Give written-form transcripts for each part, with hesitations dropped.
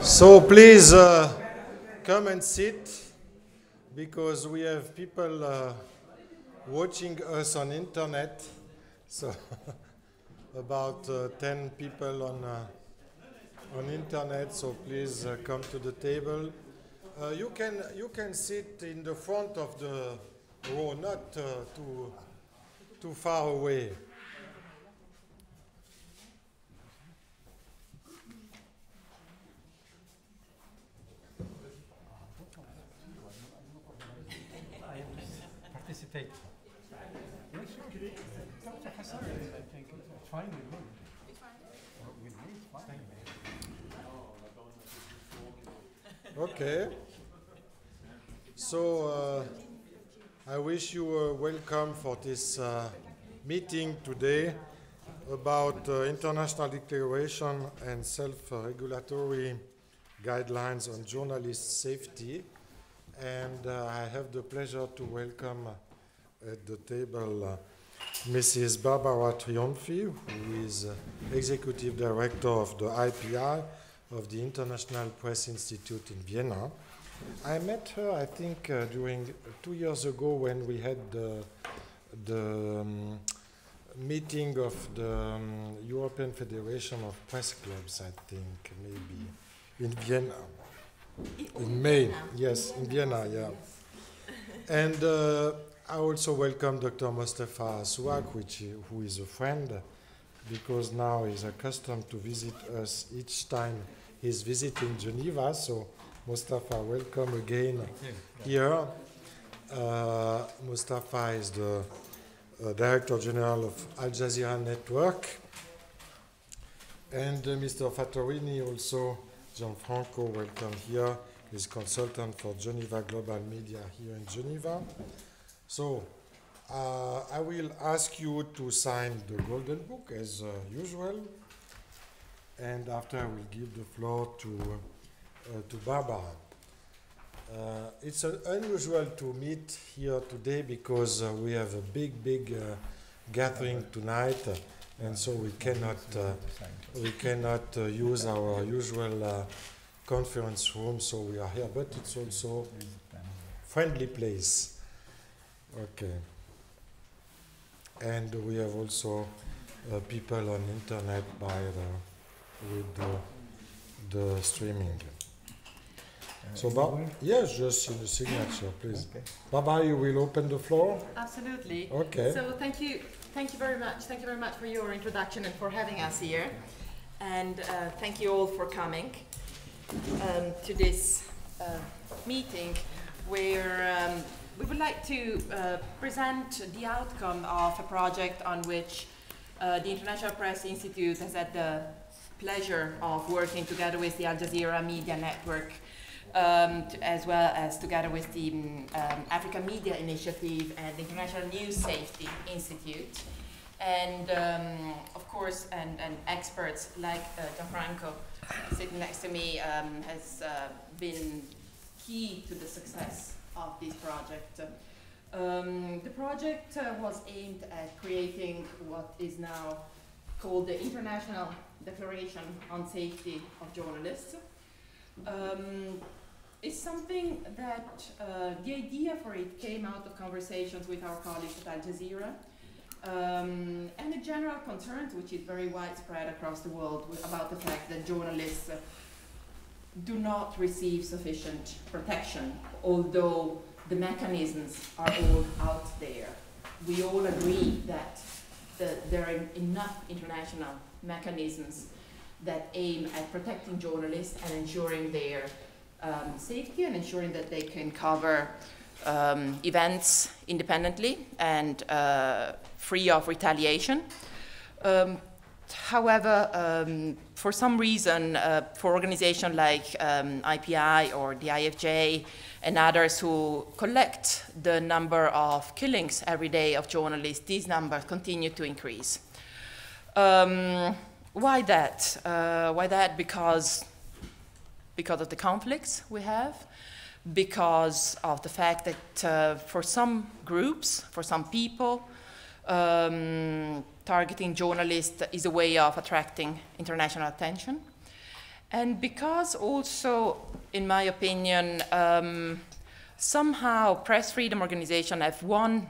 So please come and sit, because we have people watching us on internet. So about 10 people on internet. So please come to the table. You can sit in the front of the row, not too far away. Participate. Dr. Hassan, I think it's fine with me. It's fine. With me, it's fine. Okay. So I wish you a welcome for this meeting today about international declaration and self-regulatory guidelines on journalist safety. And I have the pleasure to welcome at the table Mrs. Barbara Trionfi, who is Executive Director of the IPI of the International Press Institute in Vienna. I met her, I think, during 2 years ago when we had the meeting of the European Federation of Press Clubs, I think, maybe, in Vienna. In May, yes, in Vienna, yeah. And I also welcome Dr. Mostefa Souag, who is a friend, because now he's accustomed to visit us each time he's visiting Geneva. So, Mostefa, welcome again here. Mostefa is the Director General of Al Jazeera Network. And Mr. Fattorini also, Gianfranco, welcome here. He's consultant for Geneva Global Media here in Geneva. So I will ask you to sign the Golden Book as usual. And after I will give the floor to Barbara. It's unusual to meet here today because we have a big gathering tonight. And so we cannot use our usual conference room, so we are here. But it's also friendly place. Okay. And we have also people on internet with the streaming. So, yes, just in the signature, please. Okay. Barbara, you will open the floor? Absolutely. Okay. So thank you very much. Thank you very much for your introduction and for having us here. And thank you all for coming to this meeting where we would like to present the outcome of a project on which the International Press Institute has had the pleasure of working together with the Al Jazeera Media Network, as well as together with the Africa Media Initiative and the International News Safety Institute. And of course, and experts like Gianfranco sitting next to me has been key to the success of this project. The project was aimed at creating what is now called the International Declaration on Safety of Journalists. It's something that the idea for it came out of conversations with our colleagues at Al Jazeera, and a general concern, which is very widespread across the world, about the fact that journalists do not receive sufficient protection, although the mechanisms are all out there. We all agree that there are enough international mechanisms that aim at protecting journalists and ensuring their safety and ensuring that they can cover events independently and free of retaliation. However, for some reason, for organizations like IPI or the IFJ and others who collect the number of killings every day of journalists, these numbers continue to increase. Why that? Why that? Because of the conflicts we have, because of the fact that for some groups, for some people, targeting journalists is a way of attracting international attention. And because also, in my opinion, somehow press freedom organizations have won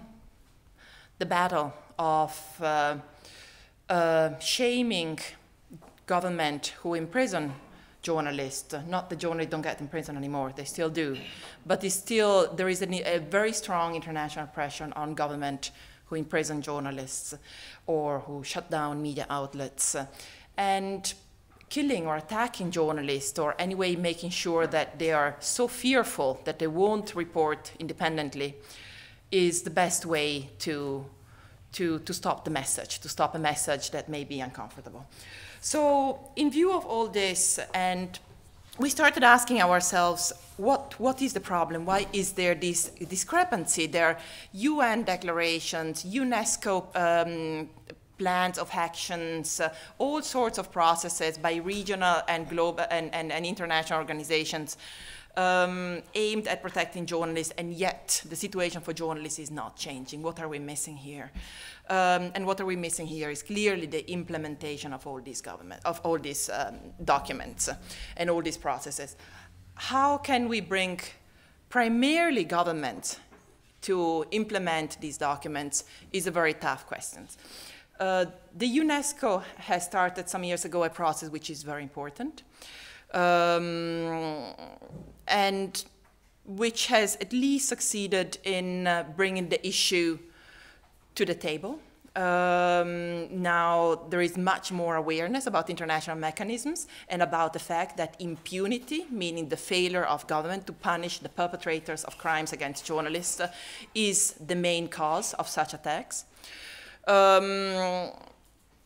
the battle of shaming government who imprison journalists. Not the journalists don't get in prison anymore, they still do. But it's still, there is a very strong international pressure on government who imprison journalists or who shut down media outlets. And killing or attacking journalists, or anyway making sure that they are so fearful that they won't report independently, is the best way to stop the message, to stop a message that may be uncomfortable. So in view of all this, and we started asking ourselves, what is the problem? Why is there this discrepancy? There are UN declarations, UNESCO plans of actions, all sorts of processes by regional and global and international organizations aimed at protecting journalists, and yet the situation for journalists is not changing. What are we missing here? And what are we missing here is clearly the implementation of all these documents and all these processes. How can we bring primarily governments to implement these documents is a very tough question. The UNESCO has started some years ago a process which is very important, and which has at least succeeded in bringing the issue to the table. Now there is much more awareness about international mechanisms and about the fact that impunity, meaning the failure of government to punish the perpetrators of crimes against journalists, is the main cause of such attacks.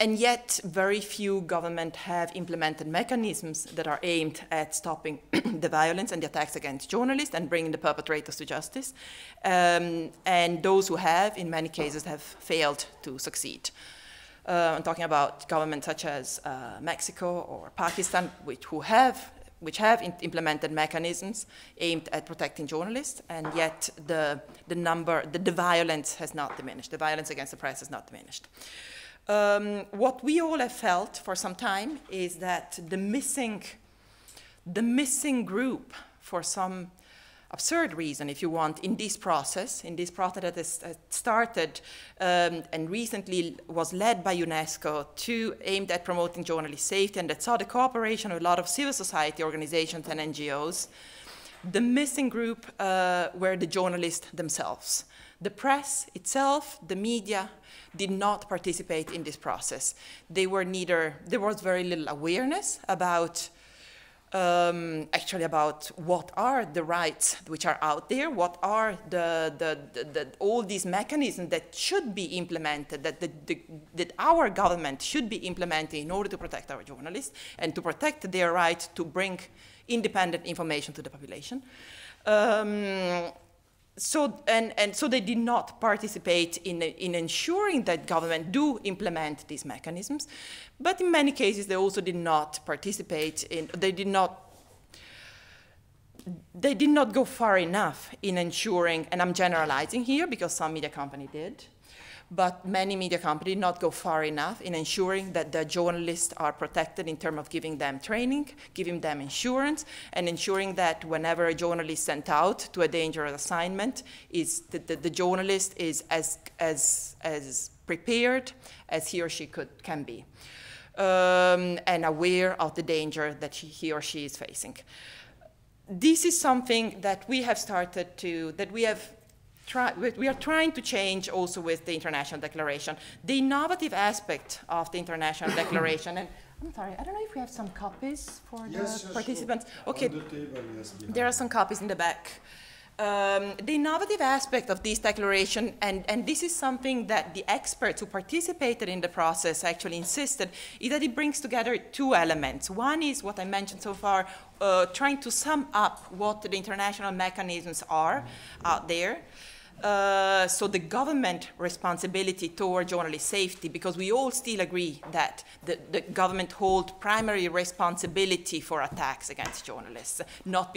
And yet, very few governments have implemented mechanisms that are aimed at stopping the violence and the attacks against journalists and bringing the perpetrators to justice. And those who have, in many cases, have failed to succeed. I'm talking about governments such as Mexico or Pakistan, which have implemented mechanisms aimed at protecting journalists, and yet the violence has not diminished. The violence against the press has not diminished. What we all have felt for some time is that the missing group, for some absurd reason, if you want, in this process that has started and recently was led by UNESCO aimed at promoting journalist safety, and that saw the cooperation of a lot of civil society organizations and NGOs, the missing group were the journalists themselves. The press itself, the media, did not participate in this process. There was very little awareness about actually about what are the rights which are out there, what are all these mechanisms that should be implemented, that our government should be implementing in order to protect our journalists and to protect their right to bring independent information to the population. So they did not participate in ensuring that government do implement these mechanisms, but in many cases they also did not participate in, they did not go far enough in ensuring, and I'm generalizing here because some media company did, but many media companies did not go far enough in ensuring that the journalists are protected in terms of giving them training, giving them insurance, and ensuring that whenever a journalist is sent out to a dangerous assignment, the journalist is as prepared as he or she can be, and aware of the danger that he or she is facing. This is something that we have started to, we are trying to change also with the International Declaration. The innovative aspect of the International Declaration, and I'm sorry, I don't know if we have some copies for the participants. Sure. Okay, on the table, yes, there are some copies in the back. The innovative aspect of this declaration, and this is something that the experts who participated in the process actually insisted, is that it brings together two elements. One is what I mentioned so far, trying to sum up what the international mechanisms are out there, So the government responsibility toward journalist safety, because we all still agree that the government holds primary responsibility for attacks against journalists, not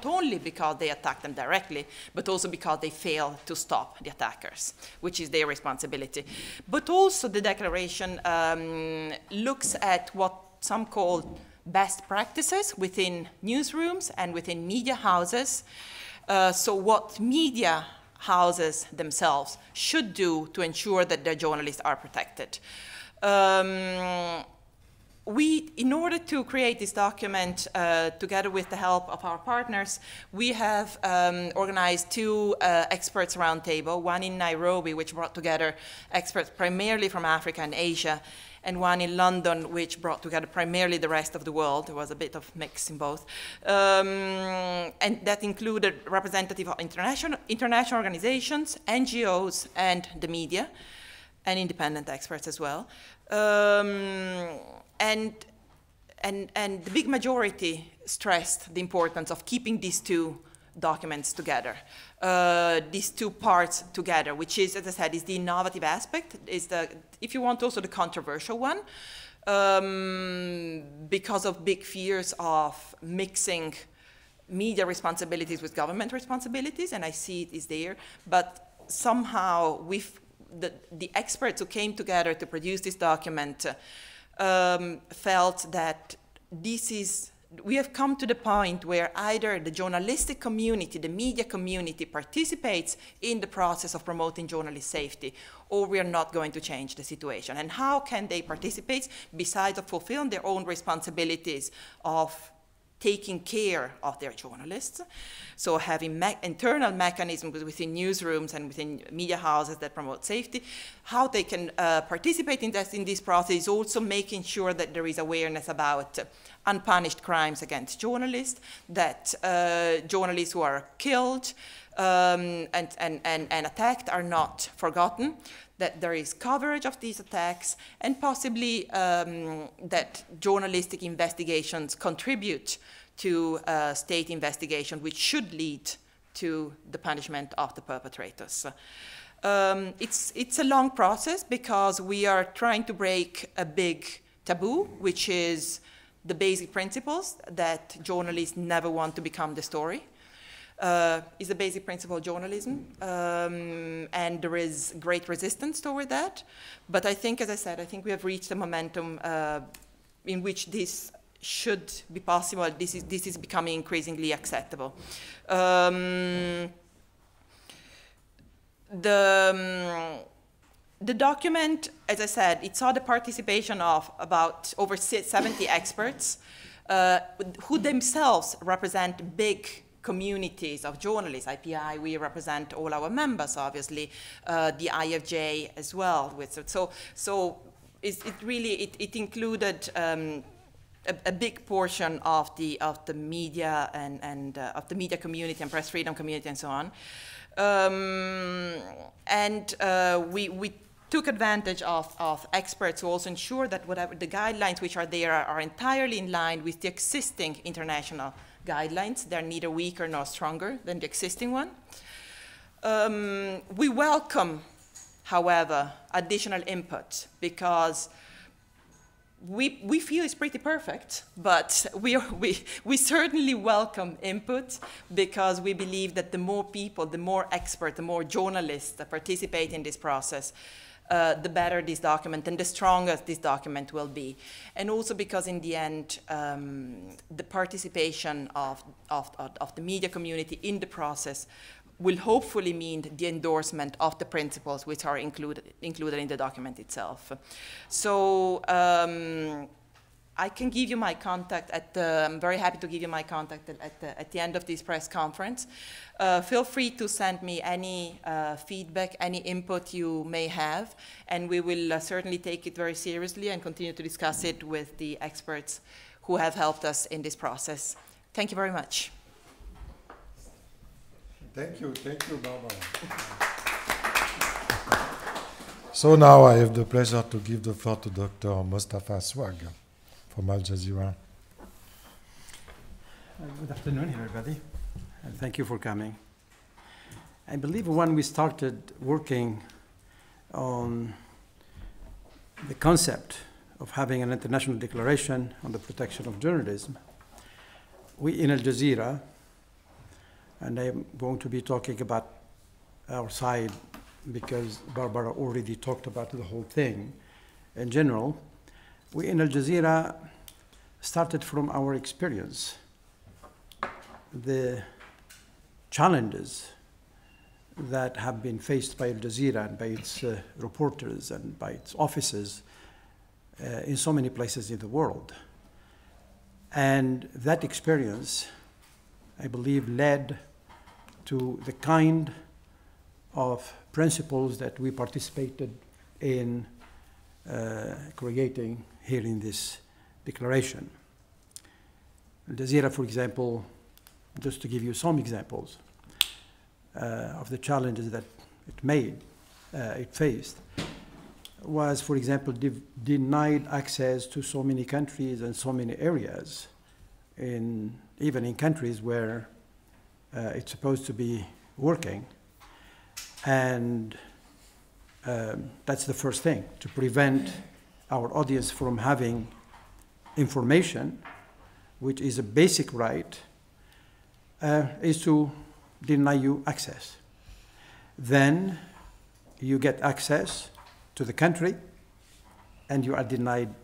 only because they attack them directly, but also because they fail to stop the attackers, which is their responsibility. But also the declaration looks at what some call best practices within newsrooms and within media houses. So what media houses themselves should do to ensure that their journalists are protected. In order to create this document, together with the help of our partners, we have organized two experts roundtable, one in Nairobi, which brought together experts primarily from Africa and Asia, and one in London, which brought together primarily the rest of the world. There was a bit of mix in both. And that included representatives of international organizations, NGOs, and the media, and independent experts as well. And the big majority stressed the importance of keeping these two documents together, these two parts together, which is, as I said, is the innovative aspect, is the, if you want, also the controversial one, because of big fears of mixing media responsibilities with government responsibilities, and I see it is there, but somehow the experts who came together to produce this document felt that we have come to the point where either the journalistic community, the media community participates in the process of promoting journalist safety, or we are not going to change the situation. And how can they participate besides of fulfilling their own responsibilities of taking care of their journalists? So having internal mechanisms within newsrooms and within media houses that promote safety, how they can participate in this process is also making sure that there is awareness about unpunished crimes against journalists, that journalists who are killed and attacked are not forgotten, that there is coverage of these attacks, and possibly that journalistic investigations contribute to state investigation, which should lead to the punishment of the perpetrators. It's a long process because we are trying to break a big taboo, which is the basic principles that journalists never want to become the story. Is the basic principle of journalism, and there is great resistance toward that. But I think, as I said, I think we have reached a momentum in which this should be possible. This is becoming increasingly acceptable. The document, as I said, it saw the participation of about over 70 experts who themselves represent big communities of journalists. IPI, we represent all our members, obviously, the IFJ as well. So it included a big portion of the media and of the media community and press freedom community and so on. We took advantage of experts who also ensure that whatever the guidelines which are there are entirely in line with the existing international guidelines. They're neither weaker nor stronger than the existing one. We welcome, however, additional input because we feel it's pretty perfect, but we certainly welcome input because we believe that the more people, the more experts, the more journalists that participate in this process, the better this document and the stronger this document will be. And also because in the end, the participation of the media community in the process will hopefully mean the endorsement of the principles which are included in the document itself. So I can give you my contact I'm very happy to give you my contact at the end of this press conference. Feel free to send me any feedback, any input you may have, and we will certainly take it very seriously and continue to discuss it with the experts who have helped us in this process. Thank you very much. Thank you, Barbara. So now I have the pleasure to give the floor to Dr. Mostefa Souag from Al Jazeera. Good afternoon, everybody, and thank you for coming. I believe when we started working on the concept of having an international declaration on the protection of journalism, we in Al Jazeera, and I'm going to be talking about our side because Barbara already talked about the whole thing in general, we in Al Jazeera started from our experience. The challenges that have been faced by Al Jazeera and by its reporters and by its offices in so many places in the world. And that experience, I believe, led to the kind of principles that we participated in creating here in this declaration. Al Jazeera, for example, just to give you some examples of the challenges that it faced, was, for example, denied access to so many countries and so many areas, even in countries where it's supposed to be working. And that's the first thing, to prevent our audience from having information, which is a basic right, is to deny you access. Then you get access to the country, and you are denied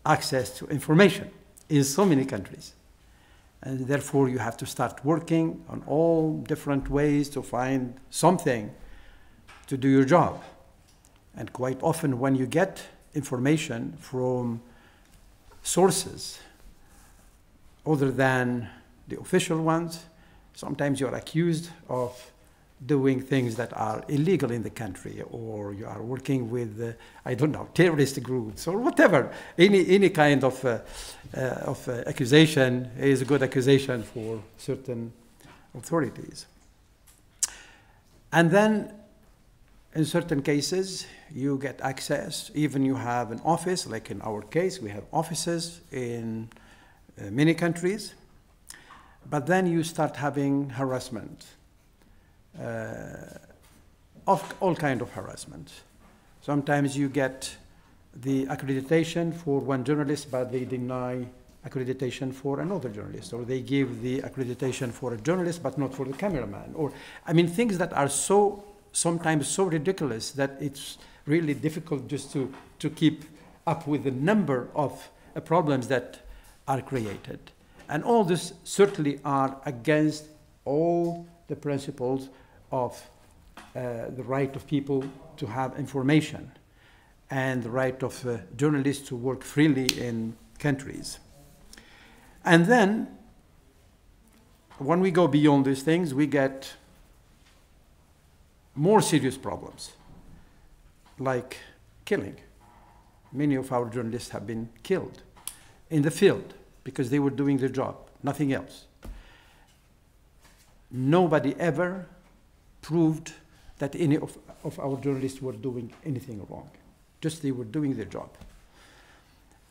access to information in so many countries. And therefore, you have to start working on all different ways to find something to do your job. And quite often, when you get information from sources other than the official ones, sometimes you're accused of doing things that are illegal in the country, or you are working with, I don't know, terrorist groups, or whatever. Any kind of accusation is a good accusation for certain authorities. And then, in certain cases, you get access, even you have an office, like in our case, we have offices in many countries, but then you start having harassment, of all kinds of harassment. Sometimes you get the accreditation for one journalist, but they deny accreditation for another journalist, or they give the accreditation for a journalist, but not for the cameraman. Or, I mean, things that are sometimes so ridiculous that it's really difficult just to keep up with the number of problems that are created. And all this certainly are against all the principles of the right of people to have information and the right of journalists to work freely in countries. And then, when we go beyond these things, we get more serious problems, like killing. Many of our journalists have been killed in the field because they were doing their job, nothing else. Nobody ever proved that any of our journalists were doing anything wrong. Just they were doing their job.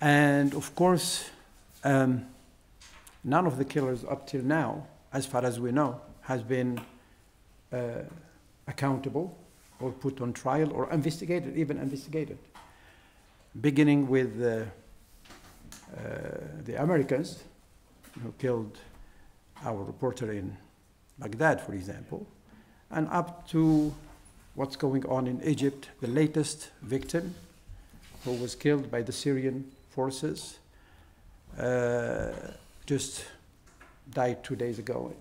And of course, none of the killers up till now, as far as we know, has been accountable or put on trial or investigated, even investigated. Beginning with the Americans who killed our reporter in Baghdad, for example, and up to what's going on in Egypt, the latest victim who was killed by the Syrian forces, just died 2 days ago.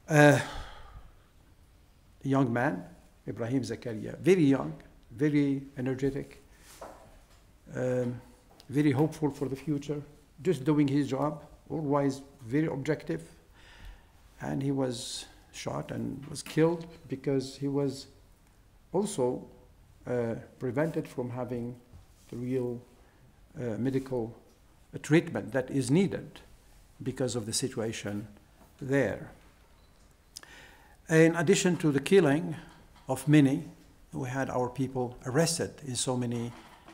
A young man, Ibrahim Zakaria, very young, very energetic, very hopeful for the future, just doing his job, otherwise very objective. And he was shot and was killed because he was also prevented from having the real medical treatment that is needed because of the situation there. In addition to the killing of many, we had our people arrested in so many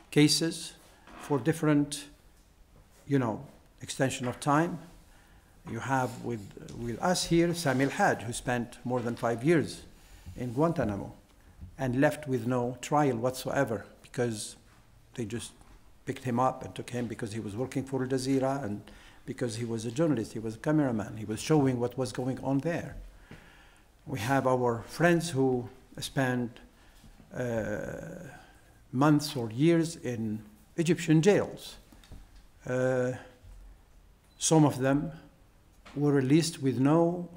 cases for different, extension of time. You have with us here Sami al-Haj, who spent more than 5 years in Guantanamo and left with no trial whatsoever because they just picked him up and took him because he was working for Al Jazeera and because he was a journalist, he was a cameraman, he was showing what was going on there. We have our friends who spent months or years in Egyptian jails. Some of them were released with no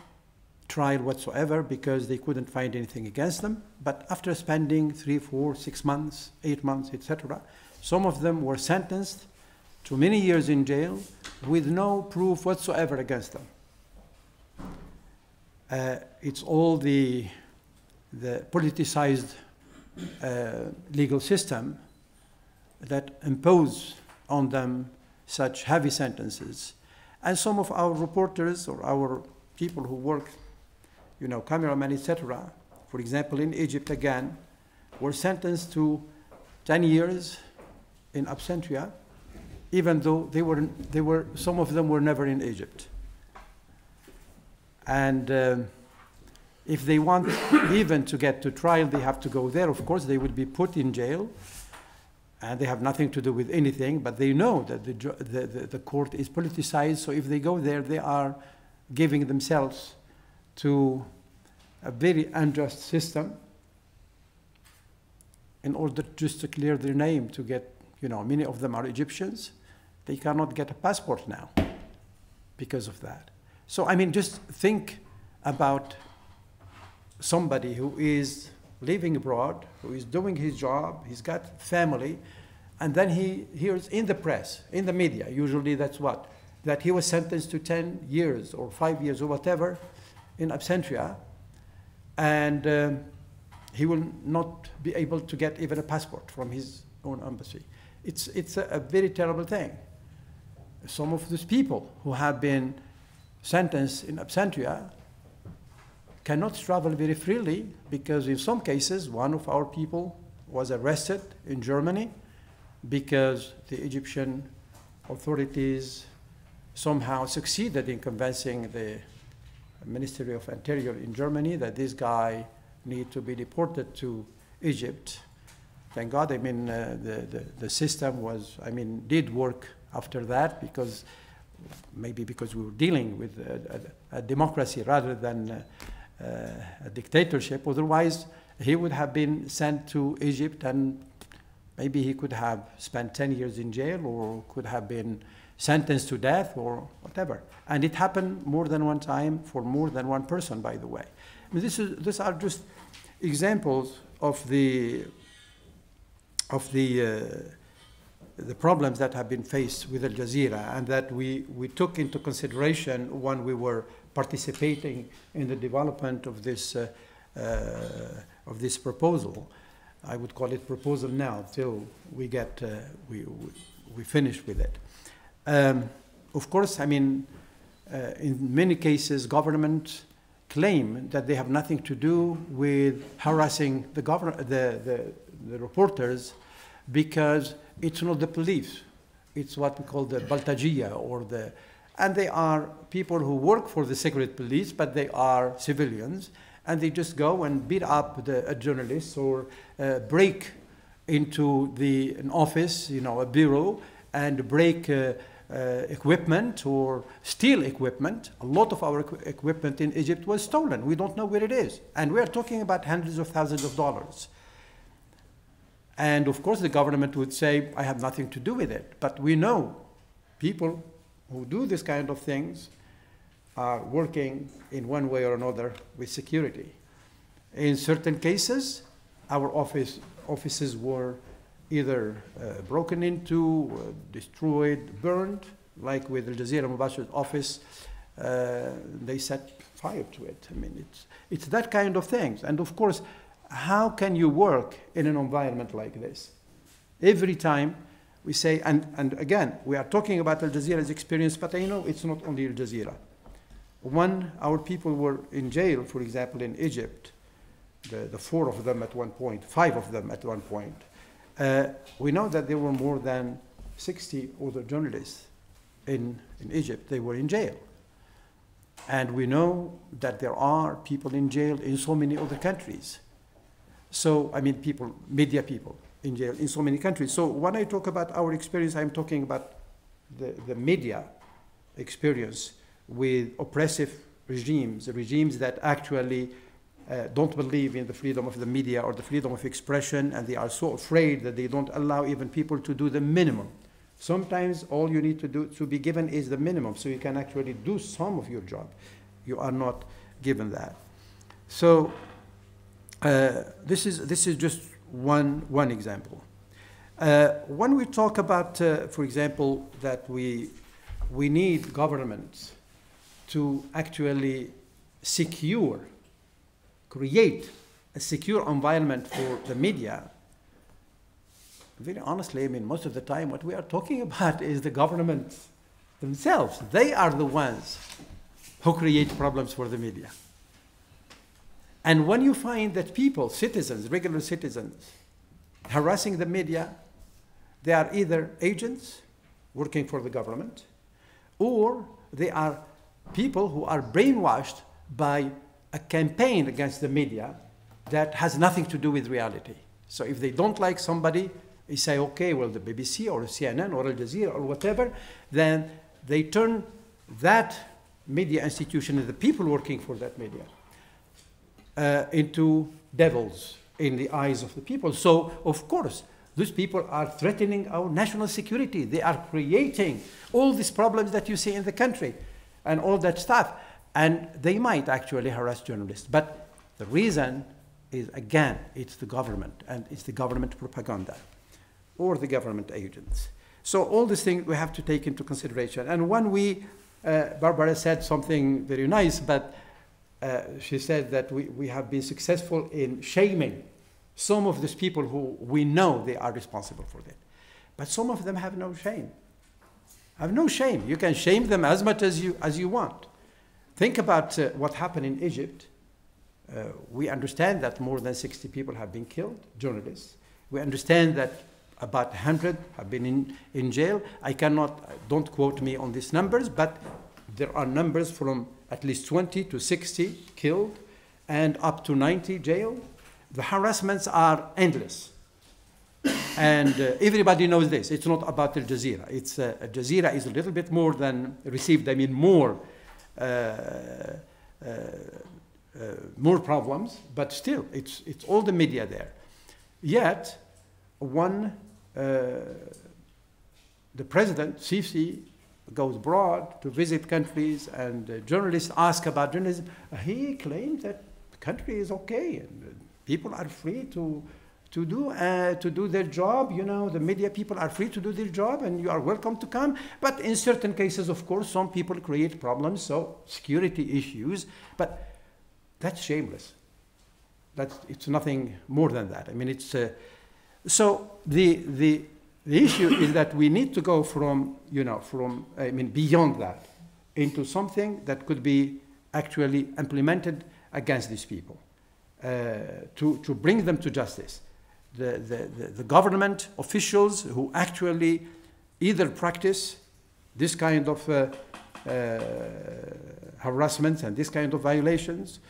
trial whatsoever because they couldn't find anything against them. But after spending 3, 4, 6 months, 8 months, etc., some of them were sentenced to many years in jail with no proof whatsoever against them. It's all the politicized legal system that impose on them such heavy sentences. And some of our reporters or our people who work, cameramen, etc., for example, in Egypt again, were sentenced to 10 years in absentia, even though some of them were never in Egypt. And if they want even to get to trial, they have to go there. Of course, they will be put in jail, and they have nothing to do with anything, but they know that the court is politicized, so if they go there, they are giving themselves to a very unjust system in order just to clear their name, to get, many of them are Egyptians. They cannot get a passport now because of that. So, just think about somebody who is living abroad, who is doing his job, he's got family, and then he hears in the press, in the media, usually that's what? That he was sentenced to 10 years or 5 years or whatever in absentia, and he will not be able to get even a passport from his own embassy. It's a very terrible thing. Some of these people who have been sentenced in absentia cannot travel very freely because in some cases, one of our people was arrested in Germany because the Egyptian authorities somehow succeeded in convincing the Ministry of Interior in Germany that this guy needs to be deported to Egypt. Thank God, the system was, did work after that because maybe because we were dealing with a democracy rather than a dictatorship. Otherwise, he would have been sent to Egypt and maybe he could have spent 10 years in jail or could have been sentenced to death or whatever. And it happened more than one time for more than one person, by the way. These are just examples of the problems that have been faced with Al Jazeera and that we took into consideration when we were participating in the development of this proposal. I would call it proposal now till we get we finish with it. Of course, in many cases, government claim that they have nothing to do with harassing the reporters because it's not the police. It's what we call the baltajiya and they are people who work for the secret police, but they are civilians, and they just go and beat up a journalist or break into an office, a bureau, and break equipment or steal equipment. A lot of our equipment in Egypt was stolen. We don't know where it is. And we are talking about hundreds of thousands of dollars. And of course, the government would say, I have nothing to do with it. But we know people who do this kind of things are working in one way or another with security. In certain cases, our offices were either broken into, destroyed, burned, like with Al Jazeera Mubashir's office, they set fire to it. It's that kind of things. And of course, how can you work in an environment like this? Every time we say, and again, we are talking about Al Jazeera's experience, but I know it's not only Al Jazeera. When our people were in jail, for example, in Egypt, the 4 of them at one point, 5 of them at one point, we know that there were more than 60 other journalists in Egypt. They were in jail. And we know that there are people in jail in so many other countries. So, I mean, people, media people in jail in so many countries. So when I talk about our experience, I'm talking about the media experience with oppressive regimes, regimes that actually don't believe in the freedom of the media or the freedom of expression, and they are so afraid that they don't allow even people to do the minimum. Sometimes all you need to do to be given is the minimum, so you can actually do some of your job. You are not given that. So this is just one example. When we talk about, for example, that we need governments to actually create a secure environment for the media, very honestly, I mean, most of the time what we are talking about is the governments themselves. They are the ones who create problems for the media. And when you find that people, citizens, regular citizens, harassing the media, they are either agents working for the government, or they are people who are brainwashed by a campaign against the media that has nothing to do with reality. So if they don't like somebody, they say, okay, well, the BBC or CNN or Al Jazeera or whatever, then they turn that media institution and the people working for that media into devils in the eyes of the people. So, of course, these people are threatening our national security. They are creating all these problems that you see in the country and all that stuff. And they might actually harass journalists. But the reason is, again, it's the government, and it's the government propaganda or the government agents. So all these things we have to take into consideration. And when Barbara said something very nice, but she said that we have been successful in shaming some of these people who we know they are responsible for that. But some of them have no shame. Have no shame. You can shame them as much as you want. Think about what happened in Egypt. We understand that more than 60 people have been killed, journalists. We understand that about 100 have been in jail. Don't quote me on these numbers, but there are numbers from at least 20 to 60 killed and up to 90 jailed. The harassments are endless. And everybody knows this. It's not about Al Jazeera. Al Jazeera is a little bit more than received, I mean, more problems, but still, it's all the media there. Yet, when the president, Sisi, goes abroad to visit countries and journalists ask about journalism, he claims that the country is okay and people are free to do their job. You know, the media people are free to do their job and you are welcome to come. But in certain cases, of course, some people create problems, so security issues, but that's shameless. It's nothing more than that. I mean, it's so the issue is that we need to go from beyond that into something that could be actually implemented against these people to bring them to justice. The government officials who actually either practice this kind of harassment and this kind of violations,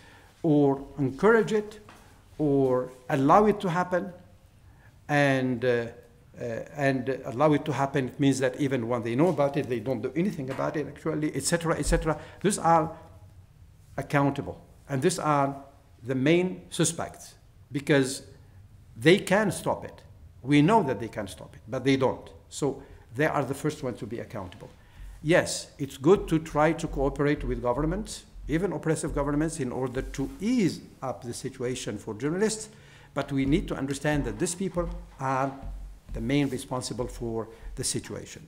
or encourage it, or allow it to happen, and allow it to happen, it means that even when they know about it, they don't do anything about it, actually, etc., etc. These are accountable, and these are the main suspects, because they can stop it. We know that they can stop it, but they don't. So they are the first ones to be accountable. Yes, it's good to try to cooperate with governments, even oppressive governments, in order to ease up the situation for journalists, but we need to understand that these people are the main responsible for the situation.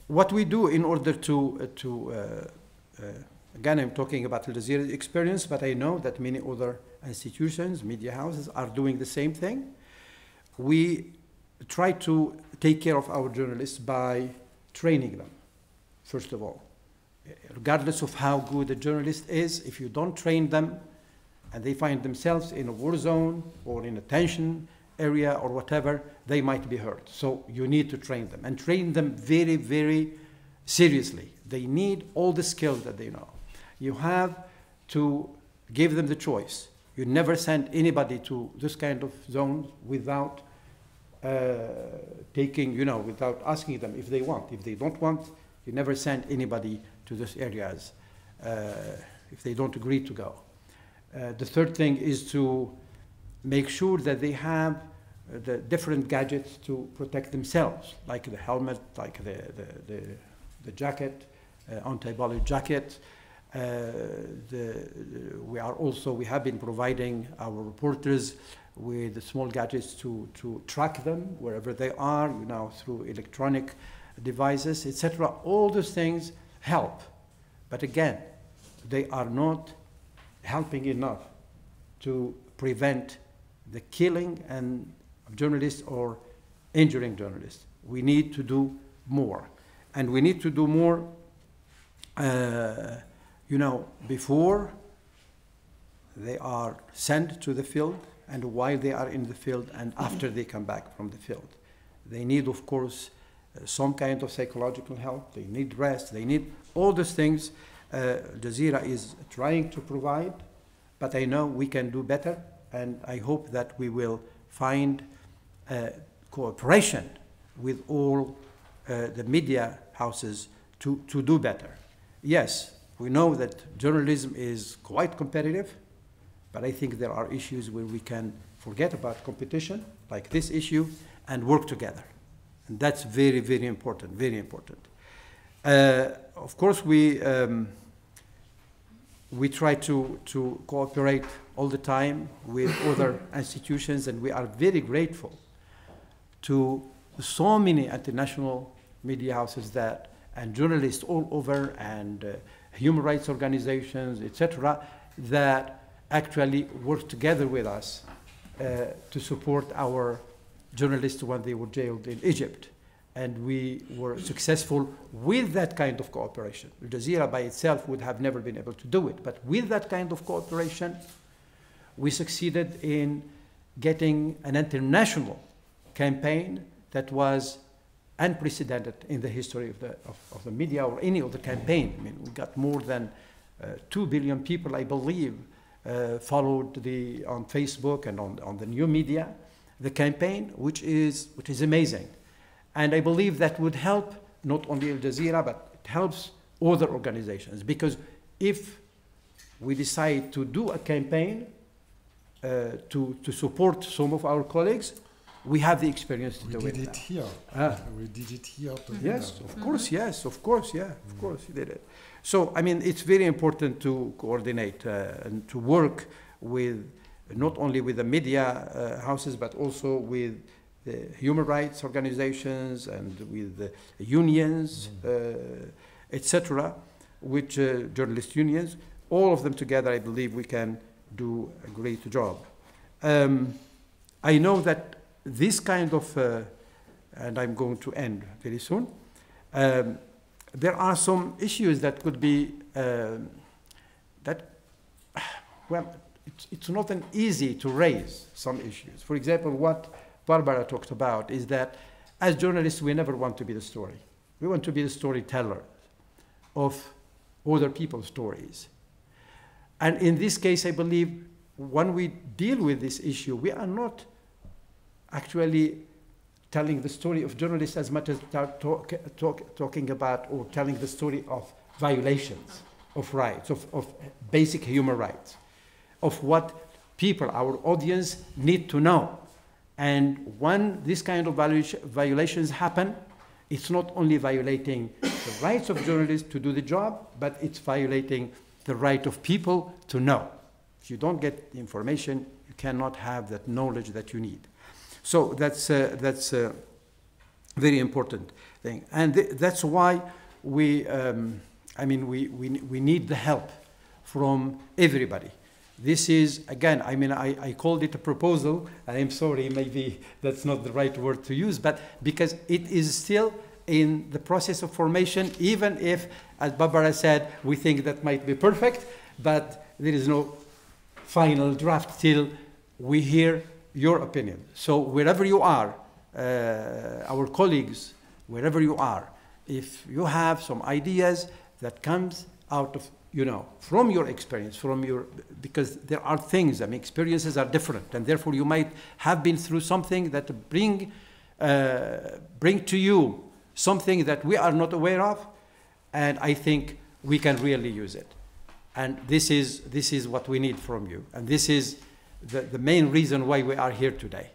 What we do in order again, I'm talking about Al Jazeera's experience, but I know that many other institutions, media houses, are doing the same thing. We try to take care of our journalists by training them, first of all. Regardless of how good a journalist is, if you don't train them and they find themselves in a war zone or in a tension area or whatever, they might be hurt. So you need to train them, and train them very, very seriously. They need all the skills that they know. You have to give them the choice. You never send anybody to this kind of zones without without asking them if they want. If they don't want, you never send anybody to those areas if they don't agree to go. The third thing is to make sure that they have the different gadgets to protect themselves, like the helmet, like the jacket, anti-bullet jacket. We have been providing our reporters with the small gadgets to track them wherever they are, through electronic devices, etc. All those things help. But again, they are not helping enough to prevent the killing of journalists or injuring journalists. We need to do more. And we need to do more before they are sent to the field, and while they are in the field, and after they come back from the field. They need, of course, some kind of psychological help. They need rest. They need all those things. Jazeera is trying to provide, but I know we can do better, and I hope that we will find cooperation with all the media houses to do better. Yes, we know that journalism is quite competitive, but I think there are issues where we can forget about competition, like this issue, and work together. And that's very, very important, very important. Of course, we try to cooperate all the time with other institutions, and we are very grateful to so many international media houses and journalists all over, and human rights organizations, etc., that actually work together with us to support our journalists when they were jailed in Egypt. And we were successful with that kind of cooperation. Al Jazeera by itself would have never been able to do it, but with that kind of cooperation, we succeeded in getting an international campaign that was unprecedented in the history of the media or any other campaign. I mean, we got more than 2 billion people, I believe, followed on Facebook and on the new media, the campaign, which is amazing. And I believe that would help not only Al Jazeera, but it helps other organizations. Because if we decide to do a campaign to support some of our colleagues, we have the experience to do it. We did it here. We did it here together. Yes, of course, yes, of course, yeah, of course we did it. So, I mean, it's very important to coordinate and to work with, not only with the media houses, but also with the human rights organizations and with the unions, etc., which journalist unions. All of them together, I believe we can do a great job. I know that this kind of, and I'm going to end very soon, there are some issues that could be, it's not an easy to raise some issues. For example, what Barbara talked about is that as journalists, we never want to be the story. We want to be the storyteller of other people's stories. And in this case, I believe when we deal with this issue, we are not actually telling the story of journalists as much as talking about or telling the story of violations of rights, of basic human rights, of what people, our audience, need to know. And when this kind of violations happen, it's not only violating the rights of journalists to do the job, but it's violating the right of people to know. If you don't get the information, you cannot have that knowledge that you need. So that's a very important thing. And that's why we need the help from everybody. This is, again, I called it a proposal, and I'm sorry, maybe that's not the right word to use, but because it is still in the process of formation, even if, as Barbara said, we think that might be perfect, but there is no final draft till we hear your opinion. So wherever you are, our colleagues, wherever you are, if you have some ideas, that comes out of, you know, from your experience, because there are things, I mean, experiences are different, and therefore you might have been through something that bring to you something that we are not aware of, and I think we can really use it. And this is what we need from you, and this is the main reason why we are here today.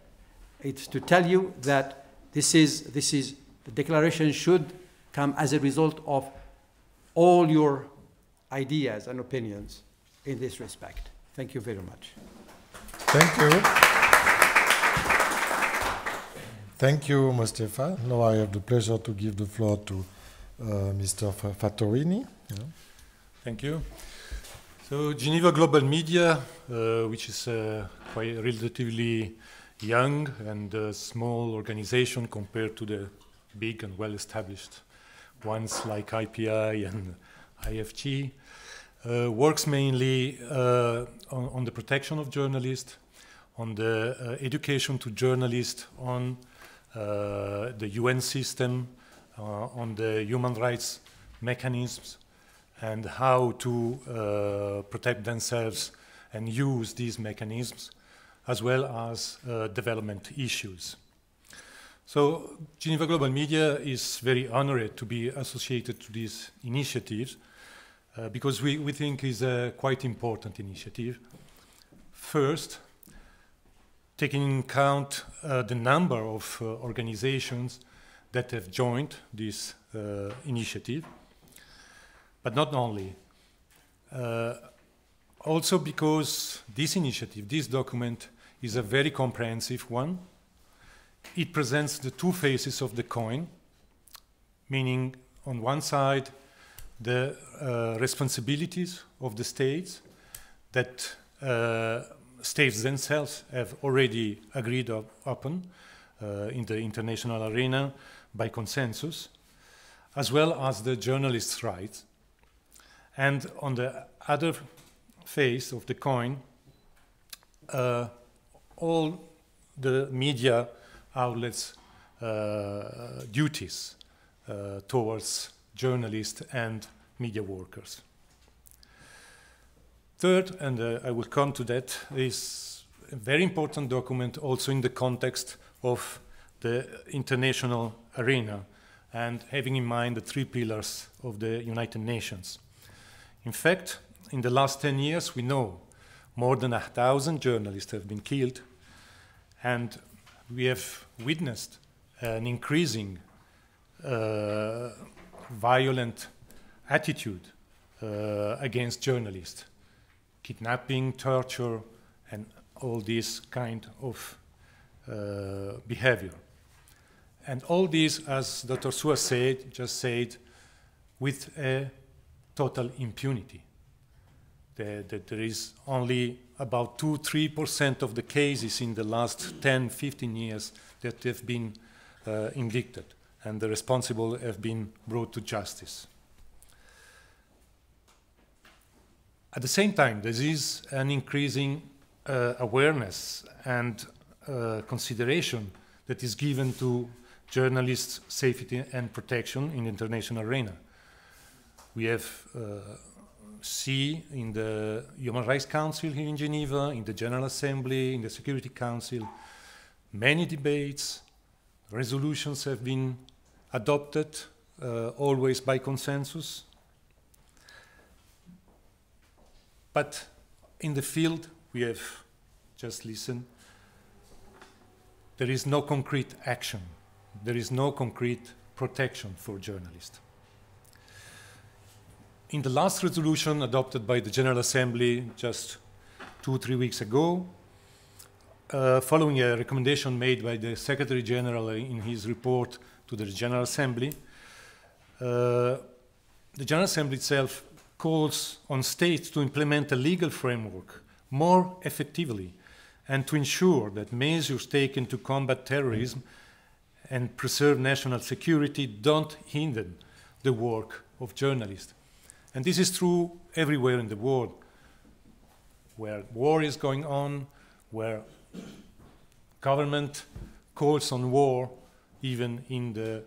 It's to tell you that the declaration should come as a result of all your ideas and opinions in this respect. Thank you very much. Thank you. Thank you, Mostefa. Now I have the pleasure to give the floor to Mr. Fattorini. Yeah. Thank you. So Geneva Global Media, which is quite relatively young and small organization compared to the big and well-established ones like IPI and IFG, works mainly on the protection of journalists, on the education to journalists, on the UN system, on the human rights mechanisms, and how to protect themselves and use these mechanisms, as well as development issues. So Geneva Global Media is very honored to be associated to these initiatives because we think it's a quite important initiative. First, taking into account the number of organizations that have joined this initiative, but not only. Also because this initiative, this document, is a very comprehensive one. It presents the two faces of the coin, meaning on one side the responsibilities of the states that states themselves have already agreed upon in the international arena by consensus, as well as the journalists' rights. And on the other face of the coin, all the media outlets' duties towards journalists and media workers. Third, and I will come to that, is a very important document also in the context of the international arena and having in mind the three pillars of the United Nations. In fact, in the last 10 years, we know more than 1,000 journalists have been killed, and we have witnessed an increasing violent attitude against journalists, kidnapping, torture, and all this kind of behavior. And all this, as Dr. Souag just said, with a total impunity. That there is only about 2–3% of the cases in the last 10–15 years that have been indicted, and the responsible have been brought to justice. At the same time, there is an increasing awareness and consideration that is given to journalists' safety and protection in the international arena. We have see in the Human Rights Council here in Geneva, in the General Assembly, in the Security Council, many debates, resolutions have been adopted, always by consensus. But in the field, we have just listened, there is no concrete action. There is no concrete protection for journalists. In the last resolution adopted by the General Assembly just 2–3 weeks ago, following a recommendation made by the Secretary General in his report to the General Assembly, the General Assembly itself calls on states to implement a legal framework more effectively and to ensure that measures taken to combat terrorism and preserve national security don't hinder the work of journalists. And this is true everywhere in the world, where war is going on, where government calls on war, even in the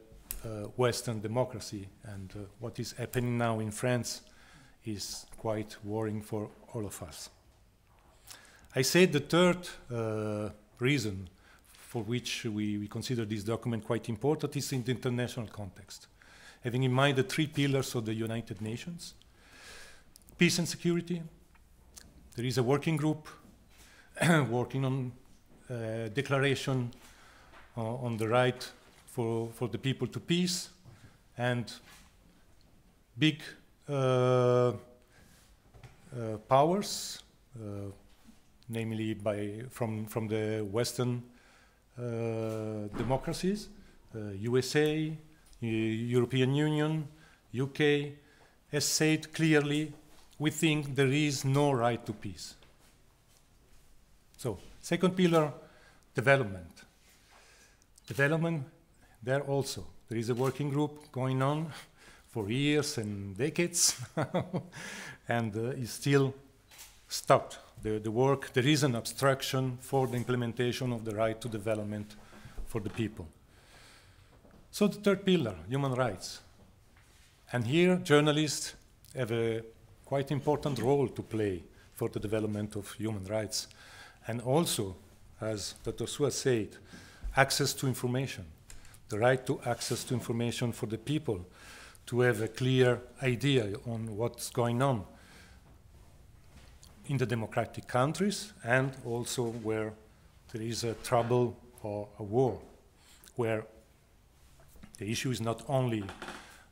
Western democracy. And what is happening now in France is quite worrying for all of us. I said the third reason for which we consider this document quite important is in the international context, having in mind the three pillars of the United Nations: peace and security. There is a working group working on a declaration on the right for the people to peace, and big powers, namely from the Western democracies, USA, European Union, UK, has said clearly, we think there is no right to peace. So, second pillar, development. Development, there also. There is a working group going on for years and decades, and is still stopped. The work, there is an obstruction for the implementation of the right to development for the people. So the third pillar, human rights. And here, journalists have a quite important role to play for the development of human rights. And also, as Dr. Souag said, access to information, the right to access to information for the people, to have a clear idea on what's going on in the democratic countries, and also where there is a trouble or a war, where the issue is not only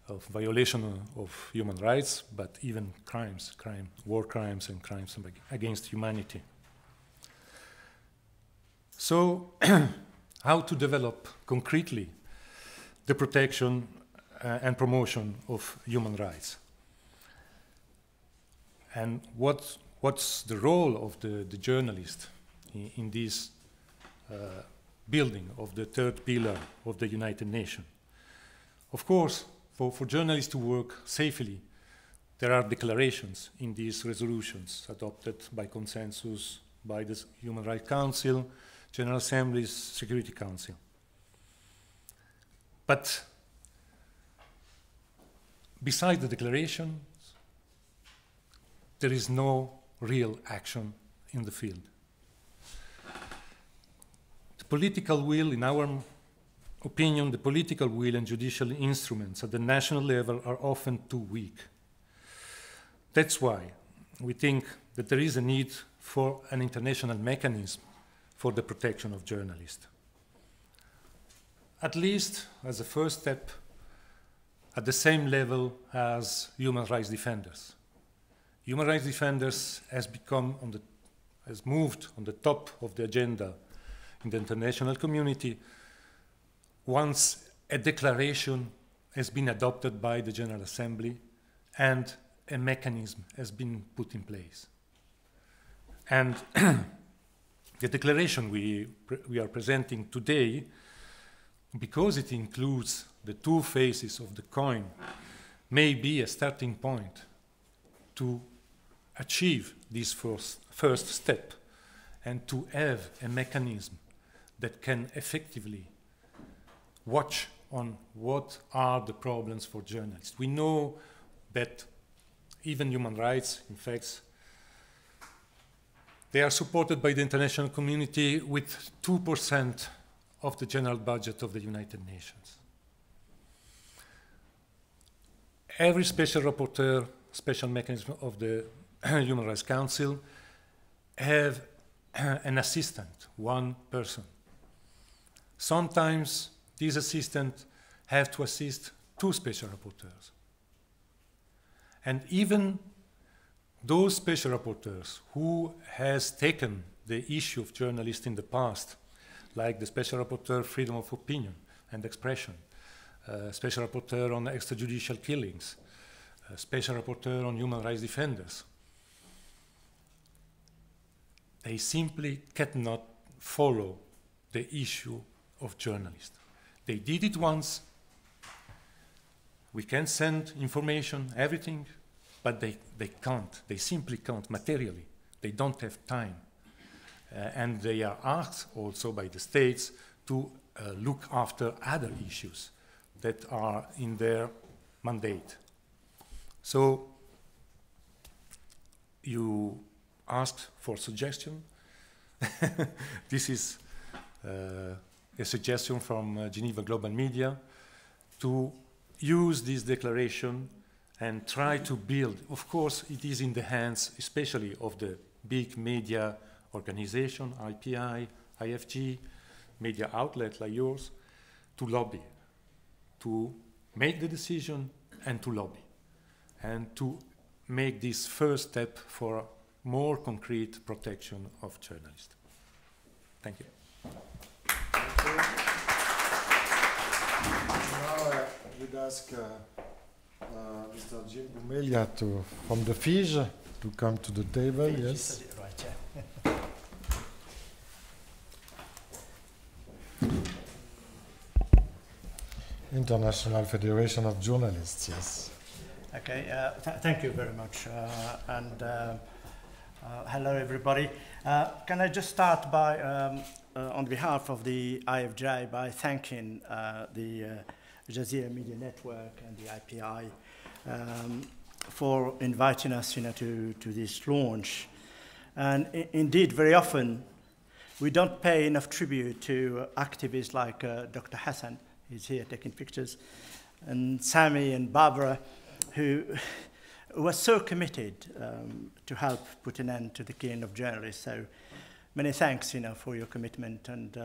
of violation of human rights, but even crimes, war crimes and crimes against humanity. So, how to develop concretely the protection and promotion of human rights? And what's the role of the journalist in this building of the third pillar of the United Nations? Of course, for journalists to work safely, there are declarations in these resolutions adopted by consensus by the Human Rights Council, General Assembly's Security Council. But besides the declarations, there is no real action in the field. The political will, in our opinion, the political will and judicial instruments at the national level are often too weak. That's why we think that there is a need for an international mechanism for the protection of journalists. At least as a first step, at the same level as human rights defenders. Human rights defenders has moved on the top of the agenda in the international community once a declaration has been adopted by the General Assembly and a mechanism has been put in place. And the declaration we are presenting today, because it includes the two faces of the coin, may be a starting point to achieve this first step and to have a mechanism that can effectively watch on what are the problems for journalists. We know that even human rights, in fact, they are supported by the international community with 2% of the general budget of the United Nations. Every special rapporteur, special mechanism of the Human Rights Council have an assistant, one person. Sometimes these assistants have to assist two special rapporteurs. And even those special rapporteurs who has taken the issue of journalists in the past, like the Special Rapporteur Freedom of Opinion and Expression, Special Rapporteur on Extrajudicial Killings, Special Rapporteur on Human Rights Defenders, they simply cannot follow the issue of journalists. They did it once. We can send information, everything, but they can't. They simply can't materially. They don't have time. And they are asked also by the states to look after other issues, that are in their mandate. So you asked for suggestion. This is a suggestion from Geneva Global Media to use this declaration and try to build. Of course, it is in the hands, especially of the big media organization, IPI, IFG, media outlet like yours, to lobby, to make the decision and to lobby, and to make this first step for more concrete protection of journalists. Thank you. Now I would ask Mr. Jim Bumelia from the FIJ to come to the table. Yes. Right, yeah. International Federation of Journalists, yes. Okay, thank you very much. Hello, everybody. Can I just start by, on behalf of the IFJ, by thanking the Jazeera Media Network and the IPI for inviting us, to this launch. And indeed, very often, we don't pay enough tribute to activists like Dr. Hassan, who's here taking pictures, and Sami and Barbara, who was so committed to help put an end to the killing of journalists. So many thanks, for your commitment, and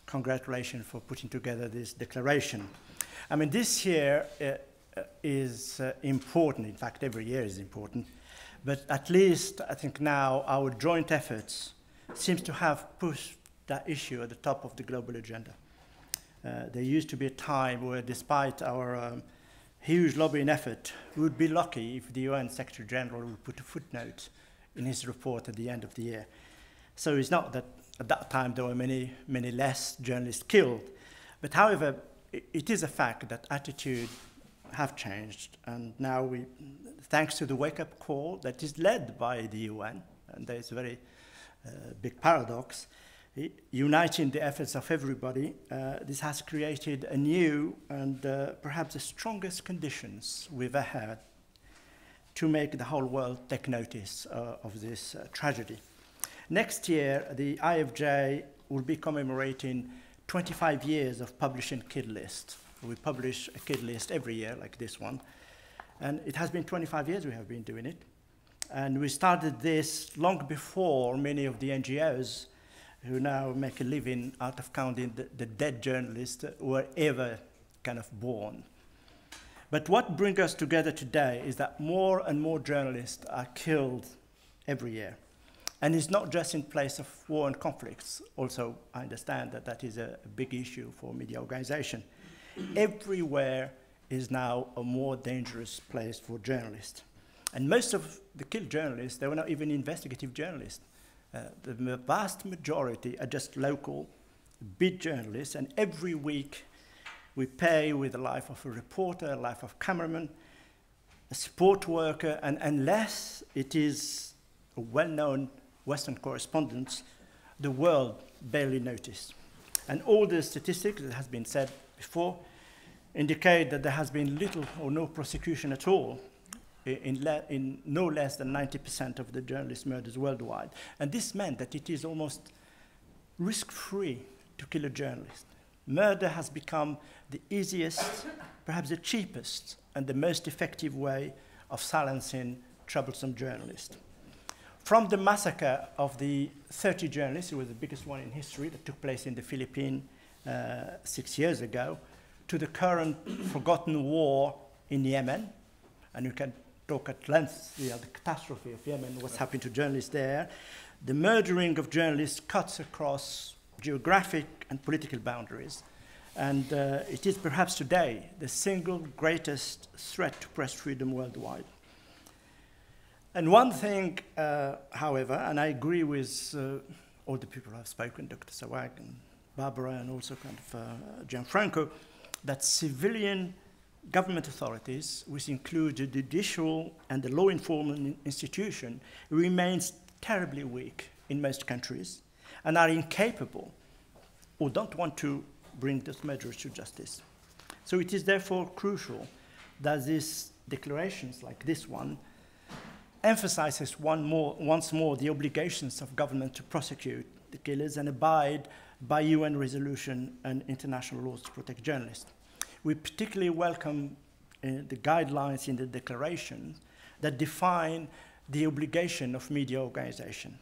congratulations for putting together this declaration. I mean, this year is important. In fact, every year is important. But at least, I think now, our joint efforts seems to have pushed that issue at the top of the global agenda. There used to be a time where, despite our huge lobbying effort, we would be lucky if the UN Secretary General would put a footnote in his report at the end of the year. So it's not that at that time there were many less journalists killed. But however, it is a fact that attitudes have changed. And now we, thanks to the wake-up call that is led by the UN, and there's a very big paradox, uniting the efforts of everybody, this has created a new and perhaps the strongest conditions we've ever had to make the whole world take notice of this tragedy. Next year, the IFJ will be commemorating 25 years of publishing kid list. We publish a kid list every year, like this one. And it has been 25 years we have been doing it. And we started this long before many of the NGOs who now make a living out of counting the dead journalists were ever kind of born. But what brings us together today is that more and more journalists are killed every year. And it's not just in place of war and conflicts. Also, I understand that that is a big issue for media organization. Everywhere is now a more dangerous place for journalists. And most of the killed journalists, they were not even investigative journalists. The vast majority are just local, big journalists, and every week we pay with the life of a reporter, a life of a cameraman, a support worker, and unless it is a well-known Western correspondent, the world barely notices. And all the statistics that has been said before indicate that there has been little or no prosecution at all in no less than 90% of the journalist murders worldwide. And this meant that it is almost risk-free to kill a journalist. Murder has become the easiest, perhaps the cheapest, and the most effective way of silencing troublesome journalists. From the massacre of the 30 journalists, it was the biggest one in history that took place in the Philippines 6 years ago, to the current forgotten war in Yemen, and you can talk at length, the catastrophe of Yemen, what's happened to journalists there. The murdering of journalists cuts across geographic and political boundaries. And it is perhaps today the single greatest threat to press freedom worldwide. And one thing, however, and I agree with all the people who have spoken, Dr. Souag and Barbara, and also kind of Gianfranco, that civilian government authorities, which include the judicial and the law enforcement institution, remains terribly weak in most countries and are incapable or don't want to bring those murderers to justice. So it is therefore crucial that these declarations like this one emphasizes once more the obligations of government to prosecute the killers and abide by UN resolution and international laws to protect journalists. We particularly welcome the guidelines in the declaration that define the obligation of media organization.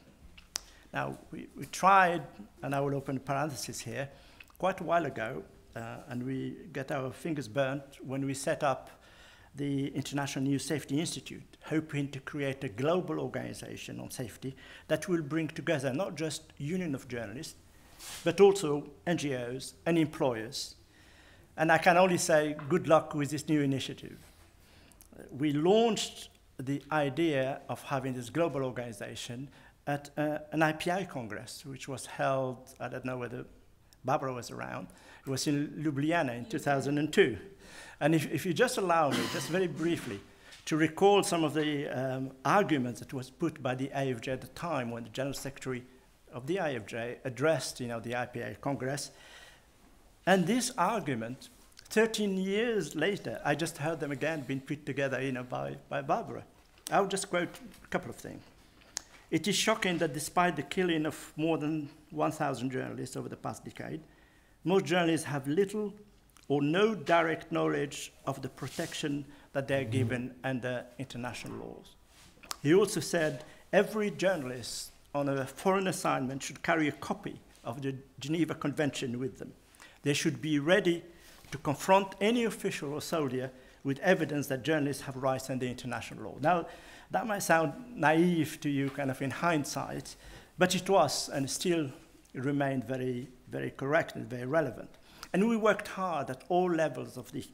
Now, we tried, and I will open a parenthesis here, quite a while ago, and we got our fingers burnt when we set up the International News Safety Institute, hoping to create a global organization on safety that will bring together not just union of journalists, but also NGOs and employers. And I can only say good luck with this new initiative. We launched the idea of having this global organization at an IPI Congress, which was held, I don't know whether Barbara was around, it was in Ljubljana in 2002. And if you just allow me, just very briefly, to recall some of the arguments that was put by the AFJ at the time when the General Secretary of the AFJ addressed the IPA Congress. And this argument, 13 years later, I just heard them again being put together by Barbara. I'll just quote a couple of things. It is shocking that despite the killing of more than 1,000 journalists over the past decade, most journalists have little or no direct knowledge of the protection that they're given under international laws. He also said every journalist on a foreign assignment should carry a copy of the Geneva Convention with them. They should be ready to confront any official or soldier with evidence that journalists have rights under international law. Now, that might sound naive to you kind of in hindsight, but it was and still remained very, very correct and very relevant. And we worked hard at all levels of the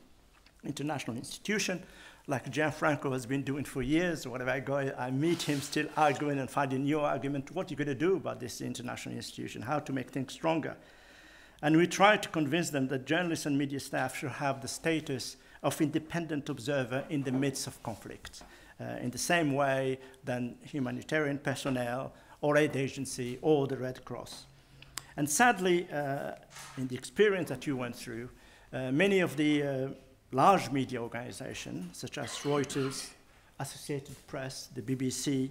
international institution, like Gianfranco has been doing for years. Whenever I go, I meet him still arguing and finding new argument. What are you going to do about this international institution? How to make things stronger? And we tried to convince them that journalists and media staff should have the status of independent observer in the midst of conflict, in the same way than humanitarian personnel or aid agency or the Red Cross. And sadly, in the experience that you went through, many of the large media organizations, such as Reuters, Associated Press, the BBC,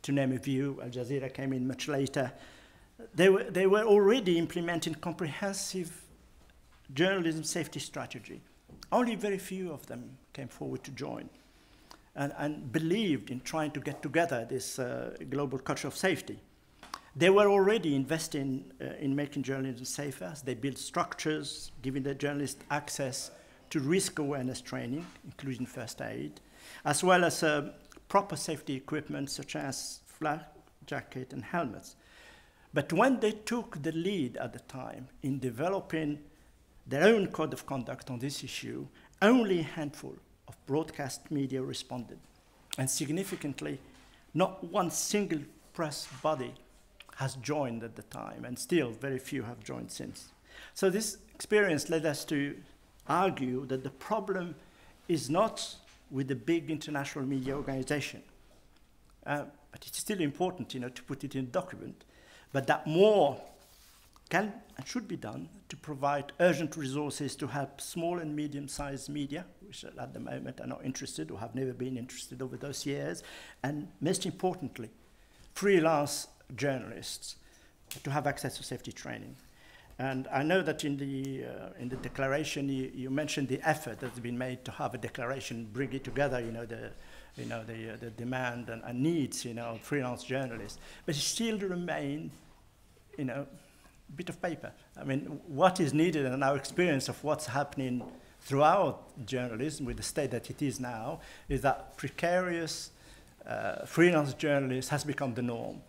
to name a few, Al Jazeera came in much later, they were already implementing comprehensive journalism safety strategy. Only very few of them came forward to join and believed in trying to get together this global culture of safety. They were already investing in making journalism safer. They built structures, giving the journalists access to risk awareness training, including first aid, as well as proper safety equipment such as flak jacket and helmets. But when they took the lead at the time in developing their own code of conduct on this issue, only a handful of broadcast media responded. And significantly, not one single press body has joined at the time, and still very few have joined since. So this experience led us to argue that the problem is not with the big international media organization, but it's still important, to put it in a document, but that more can and should be done to provide urgent resources to help small and medium-sized media, which at the moment are not interested or have never been interested over those years, and most importantly, freelance journalists to have access to safety training. And I know that in the declaration you mentioned the effort that's been made to have a declaration, bring it together, the demand and needs, of freelance journalists, but it still remain, a bit of paper. I mean, what is needed in our experience of what's happening throughout journalism with the state that it is now is that precarious freelance journalists has become the norm.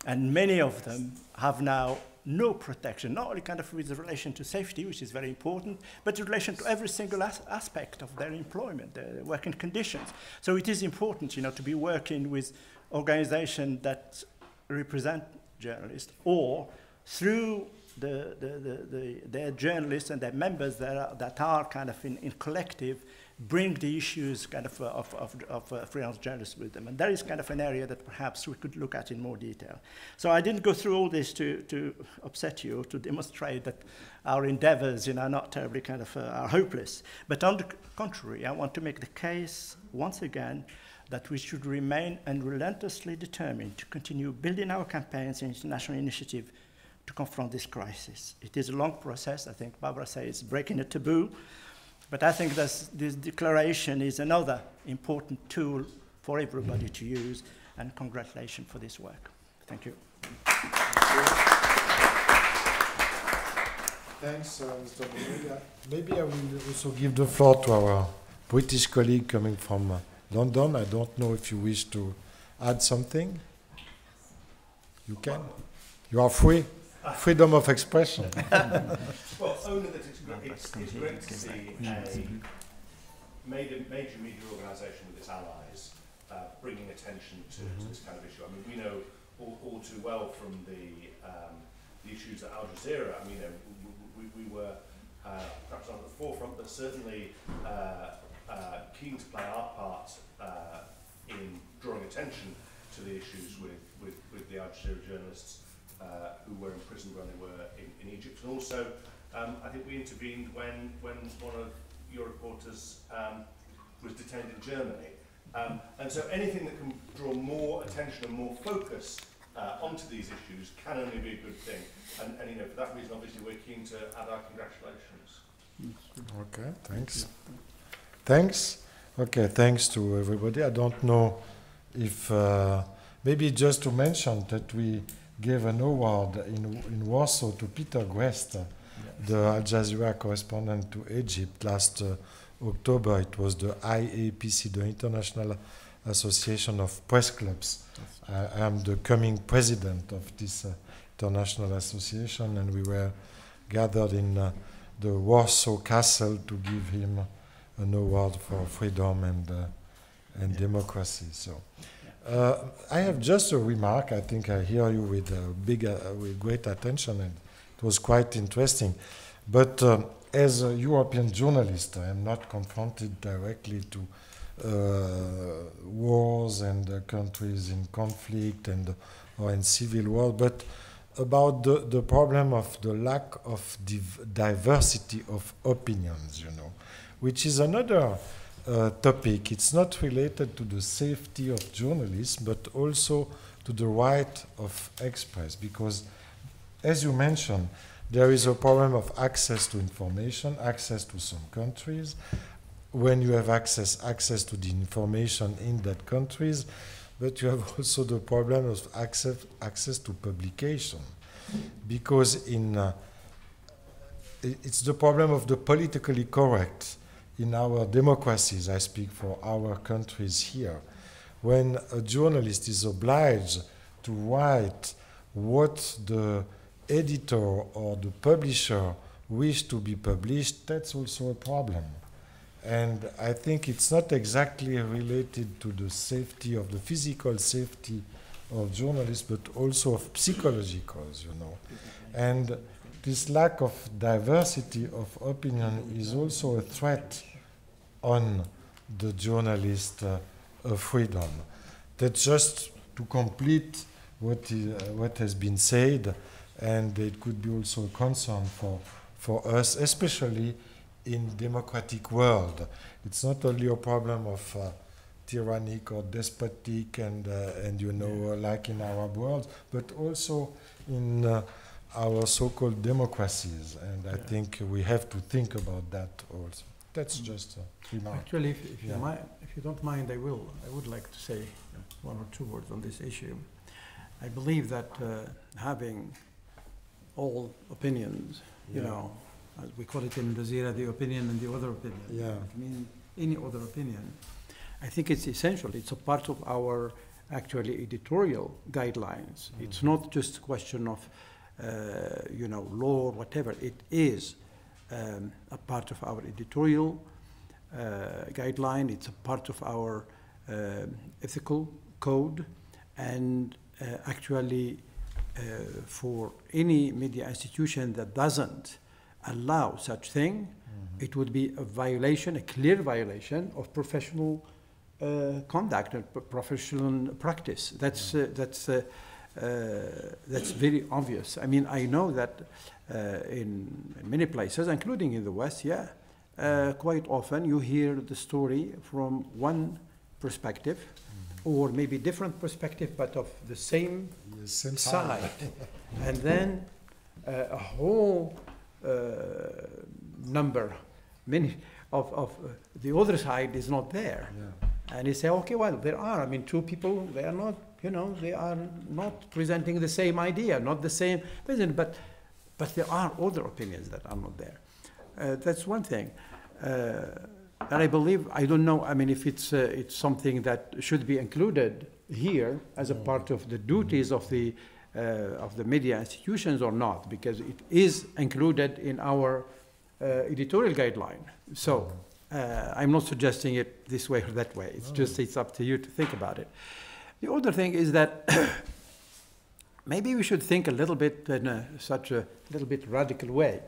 And many of them have now no protection, not only kind of with relation to safety, which is very important, but in relation to every single aspect of their employment, their working conditions. So it is important, to be working with organizations that represent journalists, or through their journalists and their members that are kind of in collective bring the issues kind of freelance journalists with them. And that is kind of an area that perhaps we could look at in more detail. So I didn't go through all this to upset you, to demonstrate that our endeavors are not terribly kind of are hopeless. But on the contrary, I want to make the case once again that we should remain unrelentlessly determined to continue building our campaigns and international initiative to confront this crisis. It is a long process. I think Barbara says it's breaking a taboo. But I think this declaration is another important tool for everybody to use, and congratulations for this work. Thank you. Thanks, Mr. Bonilla. Maybe I will also give the floor to our British colleague coming from London. I don't know if you wish to add something. You can. You are free. Freedom of expression. Well, only that it's great to see a major media organisation with its allies bringing attention to this kind of issue. I mean, we know all too well from the issues at Al Jazeera. I mean, we were perhaps not at the forefront, but certainly keen to play our part in drawing attention to the issues with the Al Jazeera journalists who were imprisoned when they were in Egypt. And also, I think we intervened when one of your reporters was detained in Germany. And so anything that can draw more attention and more focus onto these issues can only be a good thing. And for that reason, obviously, we're keen to add our congratulations. Okay, thanks. Thanks. Okay, thanks to everybody. I don't know if, maybe just to mention that we gave an award in Warsaw to Peter Guest, the Al Jazeera correspondent to Egypt, last October. It was the IAPC, the International Association of Press Clubs. I am the coming president of this international association, and we were gathered in the Warsaw Castle to give him an award for freedom and democracy. So. I have just a remark. I think I hear you with with great attention, and it was quite interesting. But as a European journalist, I am not confronted directly to wars and countries in conflict or in civil war, but about the problem of the lack of diversity of opinions, which is another topic. It's not related to the safety of journalists, but also to the right of express, because, as you mentioned, there is a problem of access to information, access to some countries. When you have access to the information in that countries, but you have also the problem of access to publication, because it's the problem of the politically correct. In our democracies, I speak for our countries here, when a journalist is obliged to write what the editor or the publisher wish to be published, that's also a problem. And I think it's not exactly related to the safety of the physical safety of journalists, but also of psychological, And this lack of diversity of opinion is also a threat on the journalist freedom. That's just to complete what has been said, and it could be also a concern for us, especially in democratic world. It's not only a problem of tyrannic or despotic and like in Arab world, but also in our so-called democracies, and I think we have to think about that also. That's just a remark. Actually, if you don't mind, I would like to say one or two words on this issue. I believe that having all opinions, as we call it in Jazeera, the opinion and the other opinion. Yeah. I mean, any other opinion. I think it's essential. It's a part of our actually editorial guidelines. Mm-hmm. It's not just a question of, law or whatever. It is a part of our editorial guideline. It's a part of our ethical code, and actually for any media institution that doesn't allow such thing, it would be a violation, a clear violation of professional conduct and professional practice. That's very obvious. I mean, I know that in many places, including in the West, quite often you hear the story from one perspective, or maybe different perspective, but of the same side. And then a whole many of the other side is not there. And you say, okay, well, there are, I mean, two people, they are not, you know, they are not presenting the same idea, not the same vision, but there are other opinions that are not there. That's one thing. And I believe, I don't know, I mean, if it's something that should be included here as a part of the duties of the media institutions or not, because it is included in our editorial guideline. So I'm not suggesting it this way or that way. It's just, it's up to you to think about it. The other thing is that maybe we should think a little bit in such a little bit radical way.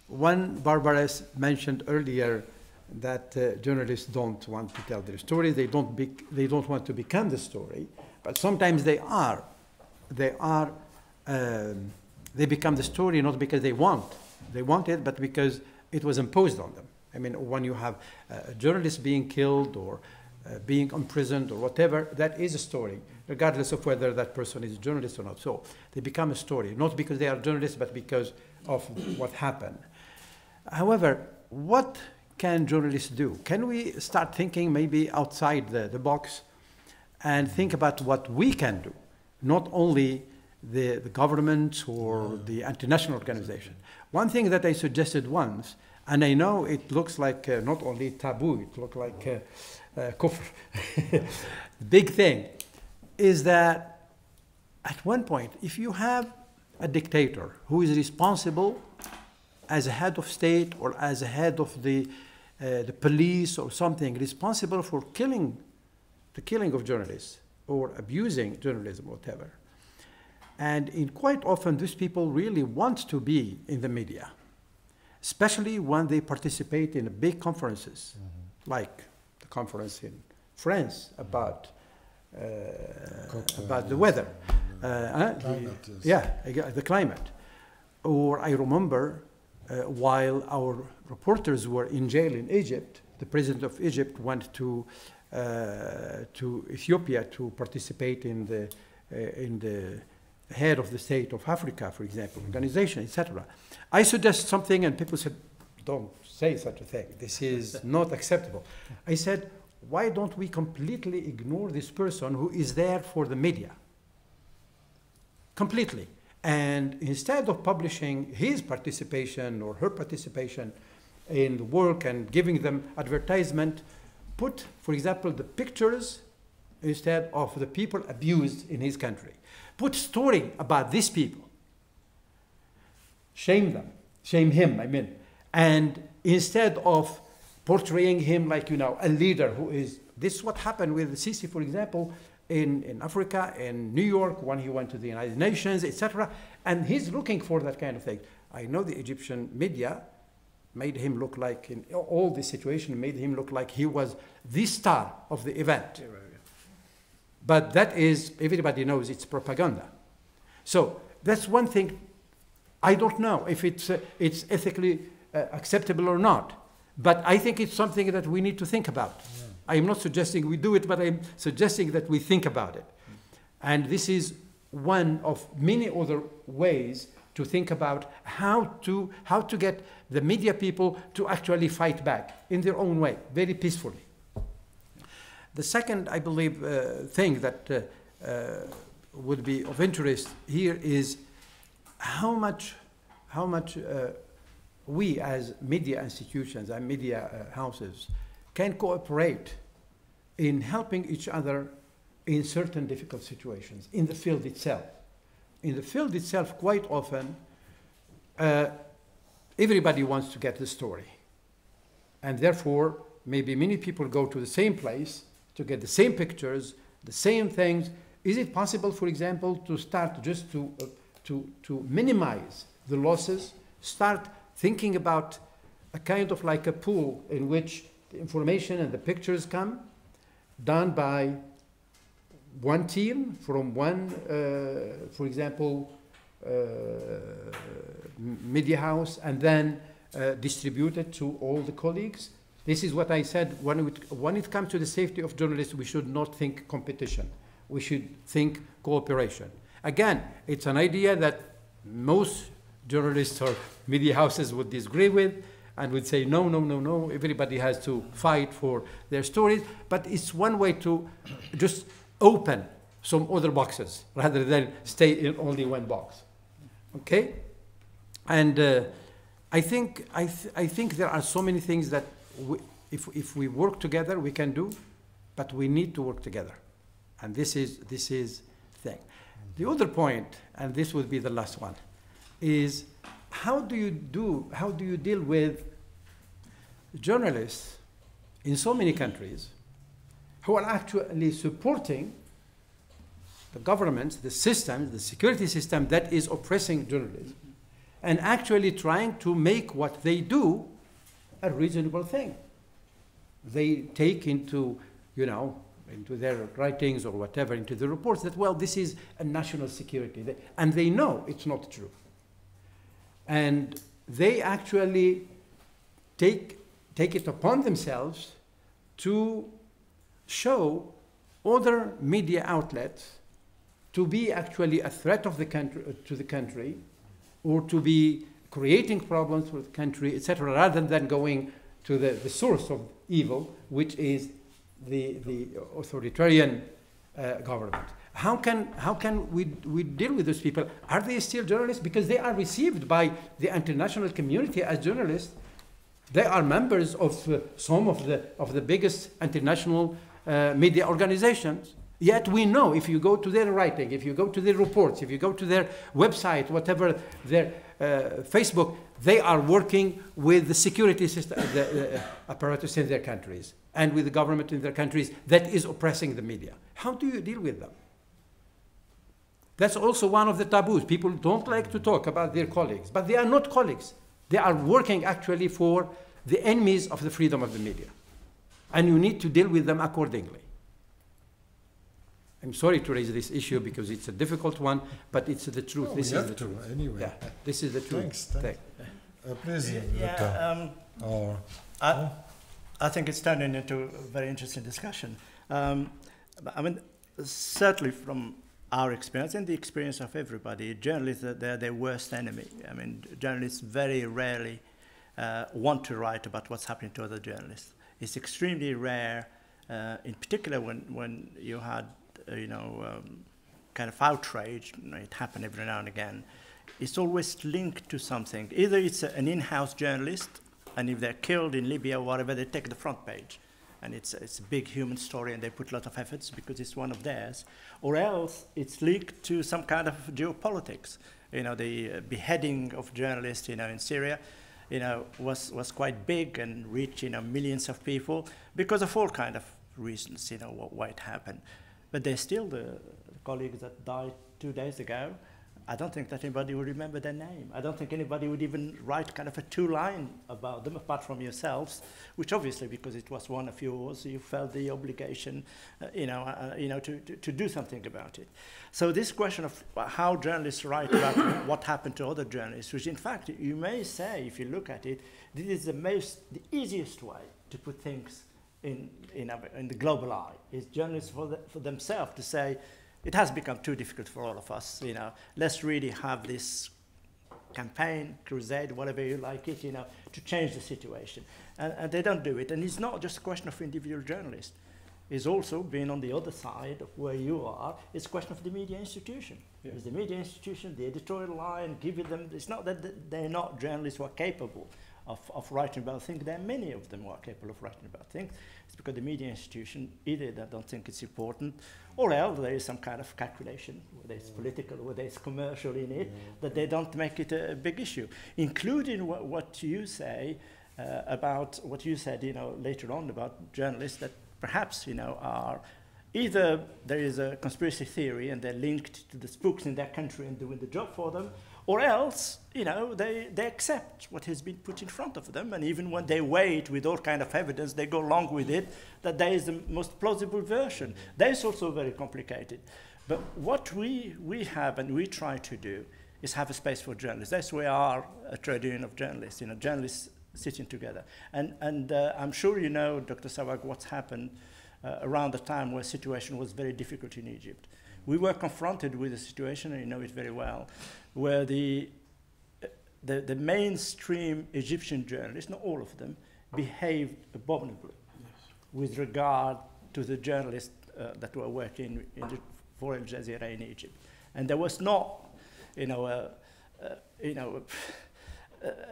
One, Barbara mentioned earlier that journalists don't want to tell their stories. They don't want to become the story, but sometimes they are. They become the story not because they want it, but because it was imposed on them. I mean, when you have a journalist being killed or being imprisoned or whatever, that is a story, regardless of whether that person is a journalist or not. So they become a story, not because they are journalists, but because of what happened. However, what can journalists do? Can we start thinking maybe outside the box and think about what we can do, not only the government or the international organization? One thing that I suggested once, and I know it looks like not only taboo, it looks like kufr. The big thing is that at one point, if you have a dictator who is responsible as a head of state or as a head of the police or something, responsible for the killing of journalists or abusing journalism, whatever. And quite often, these people really want to be in the media, especially when they participate in big conferences, like the conference in France about the weather, the climate. Or I remember while our reporters were in jail in Egypt, the president of Egypt went to Ethiopia to participate in the head of the state of Africa, for example, organization, etc. I suggest something, and people said, "Don't say such a thing. This is not acceptable." I said, "Why don't we completely ignore this person who is there for the media? Completely. And instead of publishing his participation or her participation in the work and giving them advertisement, put, for example, the pictures instead of the people abused in his country. Put story about these people. Shame them. Shame him, I mean. And instead of portraying him like, you know, a leader who is, this is what happened with Sisi, for example, in Africa, in New York, when he went to the United Nations, etc. And he's looking for that kind of thing. I know the Egyptian media made him look like, in all this situation, made him look like he was the star of the event. But that is, everybody knows it's propaganda. So that's one thing. I don't know if it's ethically acceptable or not, but I think it's something that we need to think about. Yeah. I am not suggesting we do it, but I'm suggesting that we think about it. And this is one of many other ways to think about how to get the media people to actually fight back in their own way, very peacefully. The second, I believe, thing that would be of interest here is how much we as media institutions and media houses can cooperate in helping each other in certain difficult situations in the field itself. In the field itself, quite often, everybody wants to get the story. And therefore, maybe many people go to the same place to get the same pictures, the same things. Is it possible, for example, to start just to minimize the losses, start thinking about a kind of like a pool in which the information and the pictures come, done by one team from one, for example, media house, and then distributed to all the colleagues. This is what I said, when it comes to the safety of journalists, we should not think competition. We should think cooperation. Again, it's an idea that most journalists or media houses would disagree with and would say, no, no, no, no, everybody has to fight for their stories. But it's one way to just open some other boxes rather than stay in only one box. Okay? And I think there are so many things that if we work together, we can do, but we need to work together. And this is thing. The other point, and this would be the last one, is how do you deal with journalists in so many countries who are actually supporting the government, the system, the security system that is oppressing journalists, and actually trying to make what they do a reasonable thing. They take into, into their writings or whatever, into the reports that, well, this is a national security. And they know it's not true. And they actually take it upon themselves to show other media outlets to be actually a threat of the country, to the country, or to be creating problems for the country, etc., rather than going to the source of evil, which is the authoritarian government. How can we deal with those people? Are they still journalists? Because they are received by the international community as journalists. They are members of some of the biggest international media organizations. Yet we know, if you go to their writing, if you go to their reports, if you go to their website, whatever, their Facebook, they are working with the security system, the apparatus in their countries, and with the government in their countries that is oppressing the media. How do you deal with them? That's also one of the taboos. People don't like to talk about their colleagues, but they are not colleagues. They are working actually for the enemies of the freedom of the media. And you need to deal with them accordingly. I'm sorry to raise this issue because it's a difficult one, but it's the truth. Oh, this we is have the to, truth. anyway. Yeah, this is the truth. Thanks. Please, I think it's turning into a very interesting discussion. I mean, certainly from our experience and the experience of everybody, journalists are their worst enemy. I mean, journalists very rarely want to write about what's happening to other journalists. It's extremely rare, in particular when you had, kind of outrage. It happened every now and again. It's always linked to something. Either it's an in-house journalist, and if they're killed in Libya or whatever, they take the front page. And it's a big human story, and they put a lot of efforts because it's one of theirs. Or else it's linked to some kind of geopolitics. The beheading of journalists, in Syria, was quite big and reached, millions of people because of all kind of reasons, why it happened. But there's still the colleagues that died 2 days ago. I don't think that anybody would remember their name. I don't think anybody would even write kind of a 2-line about them, apart from yourselves, which obviously, because it was one of yours, you felt the obligation, to do something about it. So this question of how journalists write about what happened to other journalists, which in fact, you may say, if you look at it, this is the easiest way to put things in the global eye, is journalists for themselves to say, it has become too difficult for all of us, let's really have this campaign, crusade, whatever you like it, to change the situation. And they don't do it. And it's not just a question of individual journalists. It's also, being on the other side of where you are, it's a question of the media institution. Yeah. It's the media institution, the editorial line, giving them, it's not that they're not journalists who are capable of writing about things. There are many of them who are capable of writing about things. It's because the media institution, either they don't think it's important, or else there is some kind of calculation, whether it's political, whether it's commercial in it, that they don't make it a big issue. Including what you say about what you said, later on about journalists that perhaps, are either there is a conspiracy theory and they're linked to the spooks in their country and doing the job for them, or else, you know, they accept what has been put in front of them, and even when they weigh it with all kind of evidence, they go along with it, that there is the most plausible version. That is also very complicated. But what we have and we try to do is have a space for journalists. That's where we are a trade union of journalists, you know, journalists sitting together. And I'm sure you know, Dr. Souag, what's happened around the time where the situation was very difficult in Egypt. We were confronted with a situation, and you know it very well, where the mainstream Egyptian journalists, not all of them, behaved abominably with regard to the journalists that were working for Al Jazeera in Egypt. And there was not, you know,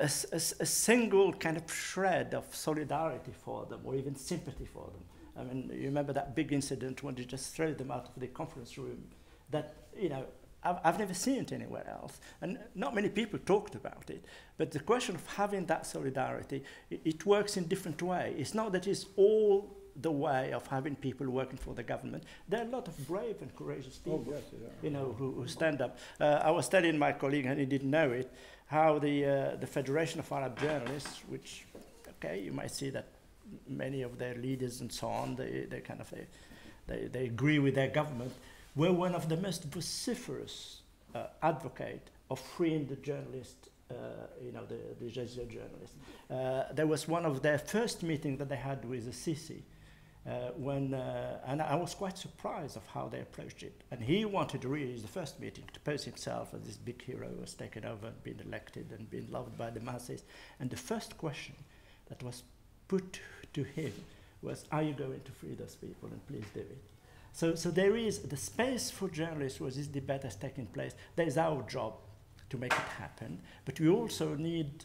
a single kind of shred of solidarity for them or even sympathy for them. I mean, you remember that big incident when they just threw them out of the conference room that, you know, I've never seen it anywhere else. And not many people talked about it. But the question of having that solidarity, it works in different ways. It's not that it's all the way of having people working for the government. There are a lot of brave and courageous people, you know, who stand up. I was telling my colleague, and he didn't know it, how the Federation of Arab Journalists, which, okay, you might see that many of their leaders and so on, they agree with their government, were one of the most vociferous advocate of freeing the journalists, you know, the Jazeera journalists. There was one of their first meetings that they had with the Sisi, and I was quite surprised of how they approached it. And he wanted really, the first meeting, to pose himself as this big hero who has taken over and been elected and been loved by the masses. And the first question that was put to him was, are you going to free those people, and please do it. So there is the space for journalists where this debate has taken place. That is our job to make it happen, but we also need,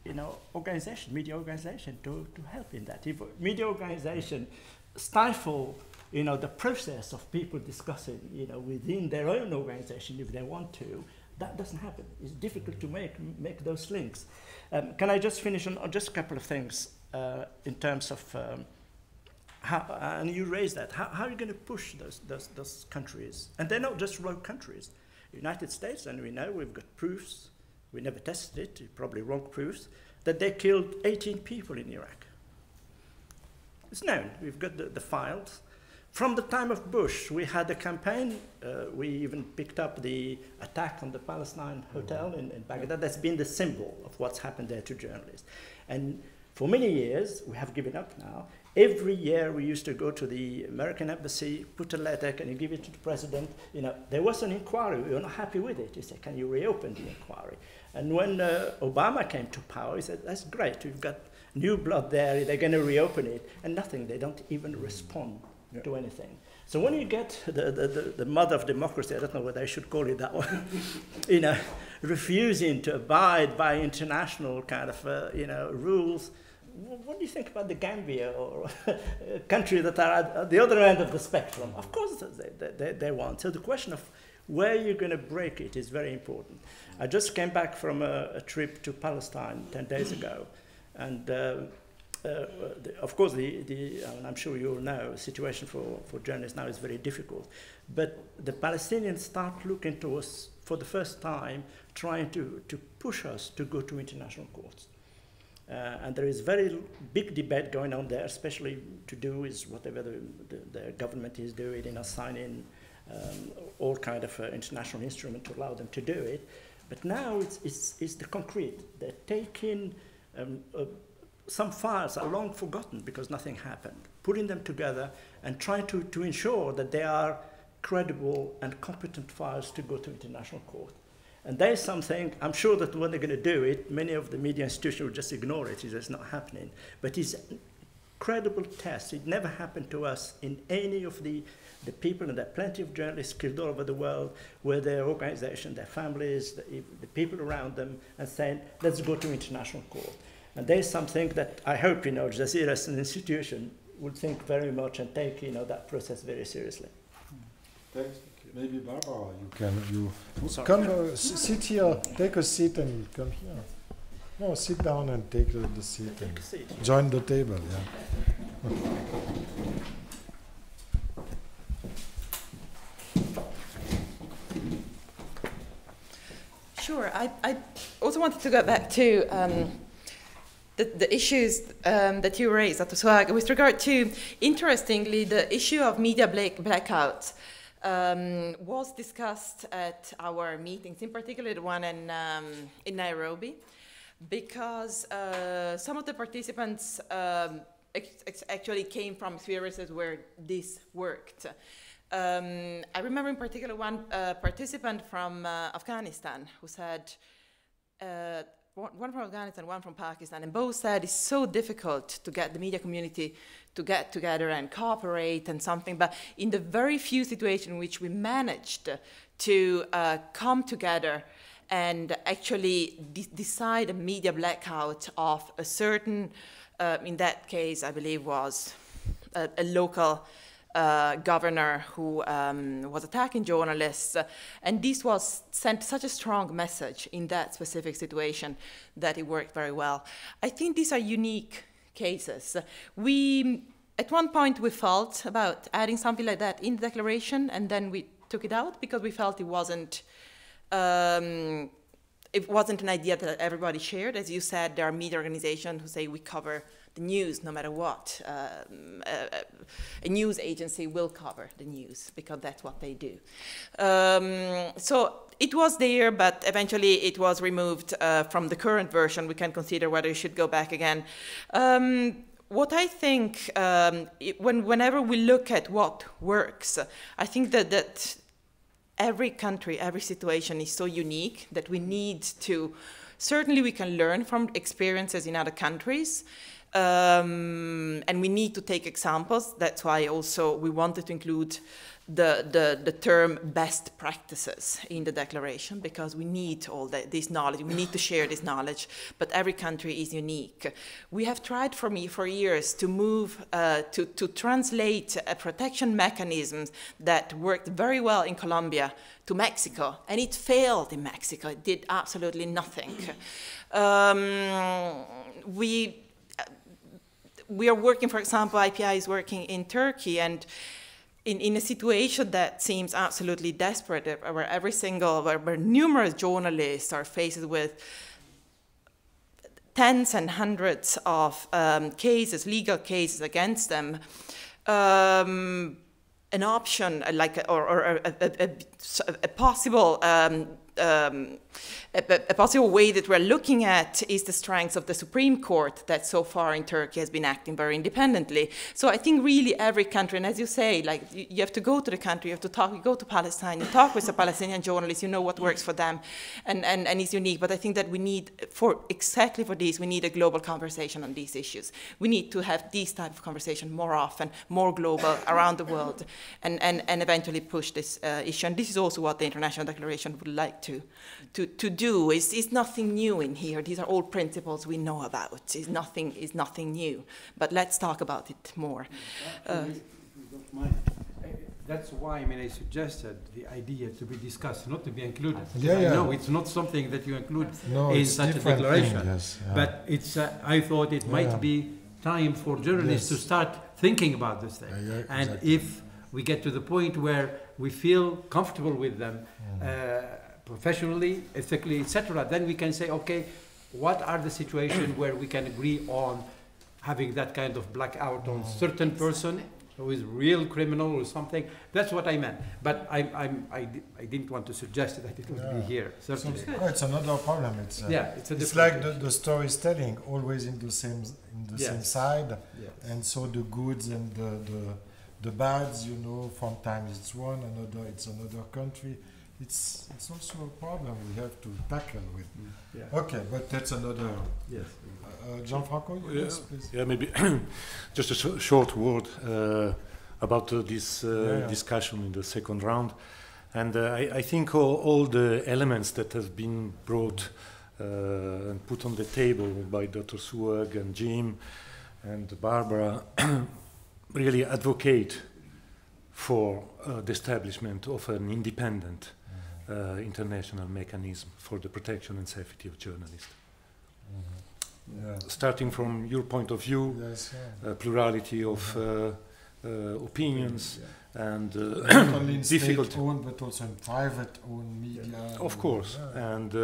you know, organization, media organization to help in that. If media organization stifle, you know, the process of people discussing, you know, within their own organization if they want to, that doesn't happen. It's difficult to make those links. Can I just finish on just a couple of things in terms of how, and you raised that, how are you going to push those countries? And they're not just rogue countries. United States, and we know we've got proofs, we never tested it, probably wrong proofs, that they killed 18 people in Iraq. It's known, we've got the files. From the time of Bush, we had a campaign, we even picked up the attack on the Palestine hotel in Baghdad. That's been the symbol of what's happened there to journalists. And for many years, we have given up now. Every year we used to go to the American embassy, put a letter, and you give it to the president. You know, there was an inquiry, we were not happy with it. He said, can you reopen the inquiry? And when Obama came to power, he said, that's great, we've got new blood there, they're going to reopen it. And nothing, they don't even respond to anything. So when you get the mother of democracy, I don't know whether I should call it that one, you know, refusing to abide by international kind of, you know, rules, what do you think about the Gambia or countries that are at the other end of the spectrum? Of course they want. So the question of where you're going to break it is very important. I just came back from a trip to Palestine 10 days ago. And of course, I'm sure you all know, the situation for journalists now is very difficult. But the Palestinians start looking to us for the first time, trying to push us to go to international courts. And there is very big debate going on there, especially to do with whatever the government is doing in assigning all kind of international instrument to allow them to do it. But now it's the concrete. They're taking some files are long forgotten because nothing happened, putting them together and trying to ensure that they are credible and competent files to go to international court. And there is something, I'm sure that when they're going to do it, many of the media institutions will just ignore it, it's not happening. But it's a credible test. It never happened to us in any of the people, and there are plenty of journalists killed all over the world, where their organization, their families, the people around them, are saying, let's go to international court. And there's something that I hope, you know, Jazeera as an institution would think very much and take, you know, that process very seriously. Thanks. Maybe Barbara, you come sit here, take a seat and come here. No, sit down and take the seat and join the table. Yeah. sure. I also wanted to go back to the issues that you raised, Dr. Souag, with regard to, interestingly, the issue of media blackouts was discussed at our meetings, in particular the one in Nairobi, because some of the participants actually came from experiences where this worked. I remember in particular one participant from Afghanistan who said, one from Afghanistan, one from Pakistan, and both said it's so difficult to get the media community to get together and cooperate and something, but in the very few situations in which we managed to come together and actually decide a media blackout of a certain, in that case, I believe was a local governor who was attacking journalists, and this was sent such a strong message in that specific situation that it worked very well. I think these are unique cases. At one point we felt about adding something like that in the declaration, and then we took it out because we felt it wasn't an idea that everybody shared. As you said, there are media organizations who say we cover the news no matter what. A news agency will cover the news because that's what they do. So it was there, but eventually it was removed from the current version. We can consider whether it should go back again. What I think, whenever we look at what works, I think that every country, every situation is so unique that we need to, certainly we can learn from experiences in other countries, and we need to take examples. That's why also we wanted to include the term best practices in the declaration, because we need all this knowledge, we need to share this knowledge, but every country is unique. We have tried for years to move, to translate a protection mechanism that worked very well in Colombia to Mexico, and it failed in Mexico. It did absolutely nothing. We are working, for example, IPI is working in Turkey, and in a situation that seems absolutely desperate, where numerous journalists are faced with tens and hundreds of cases, legal cases against them, an option a possible way that we're looking at is the strengths of the Supreme Court that so far in Turkey has been acting very independently. So I think really every country, and as you say, like you have to go to the country, you have to talk, you go to Palestine, you talk with the Palestinian journalists, you know what works for them, and it's unique. But I think that we need, exactly for this, we need a global conversation on these issues. We need to have these type of conversation more often, more global, around the world, and eventually push this issue. And this is also what the International Declaration would like to do. It's nothing new in here. These are all actual we know about. It's nothing new. But let's talk about it more. That's why I suggested the idea to be discussed, not to be included. Yeah, yeah. No, it's not something that you include no, in such a declaration. Thing, yes, yeah. But it's. I thought it might be time for journalists to start thinking about this thing. Yeah, and exactly. if we get to the point where we feel comfortable with them, professionally, ethically, etc., then we can say, okay, what are the situations where we can agree on having that kind of blackout on certain person who is real criminal or something? That's what I meant. But I didn't want to suggest that it would be here. Certainly. Oh, it's another problem. It's it's like the storytelling, always in the same same side, and so the goods and the bads, sometimes it's one, it's another country. It's also a problem we have to tackle with. Okay, but that's another. Yes. Gianfranco, yes, please. Yeah, maybe just a short word about this discussion in the second round. And I think all the elements that have been brought and put on the table by Dr. Souag and Jim and Barbara really advocate for the establishment of an independent international mechanism for the protection and safety of journalists. Starting from your point of view, plurality of opinions and not only in difficult. state-owned, but also in private-owned media. Of course, and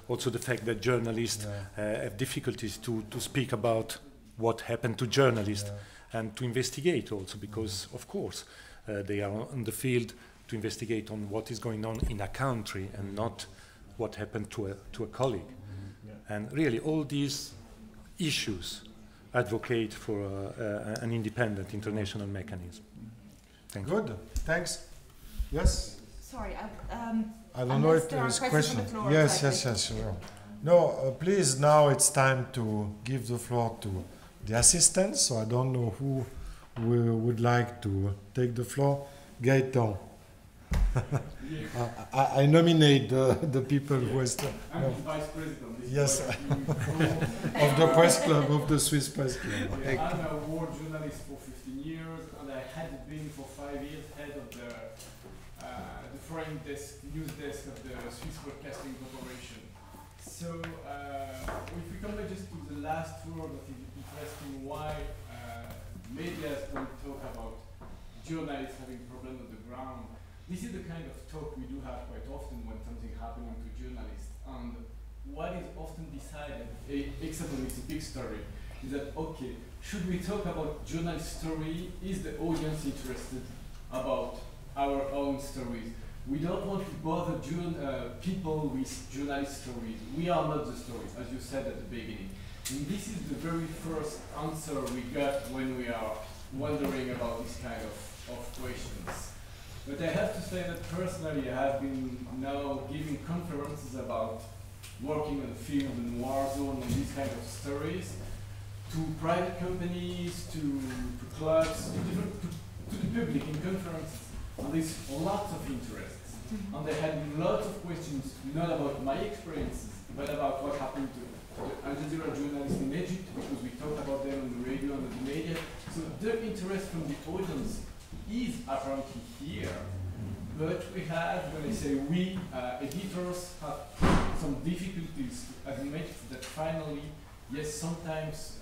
also the fact that journalists have difficulties to speak about what happened to journalists and to investigate also, because of course they are on the field to investigate on what is going on in a country and not what happened to a colleague. And really all these issues advocate for an independent international mechanism. Thank you. Good, thanks. Yes? Sorry, I don't know if there is a question. Yes, sure. No, please, now it's time to give the floor to the assistants. So I don't know who would like to take the floor. Gaëtan. I nominate the people who is I'm the vice president. Yes, of the press club, of the Swiss press club. Yeah, I'm a war journalist for 15 years, and I had been for 5 years head of the foreign desk, news desk of the Swiss Broadcasting Corporation. So if we come back just to the last word that is interesting, why media don't talk about journalists having problems on the ground. This is the kind of talk we do have quite often when something happening to journalists. And what is often decided, except when it's a big story, is that, okay, should we talk about journalist story? Is the audience interested about our own stories? We don't want to bother people with journalist stories. We are not the stories, as you said at the beginning. And this is the very first answer we got when we are wondering about this kind of questions. But I have to say that personally I have been now giving conferences about working on the field and war zone and these kind of stories to private companies, to clubs, to the public in conferences. And there's lots of interest. And they had lots of questions, not about my experiences, but about what happened to the Al Jazeera journalists in Egypt, because we talked about them on the radio and the media. So the interest from the audience is apparently here. But we have, when I say we, editors have some difficulties to admit that finally, yes, sometimes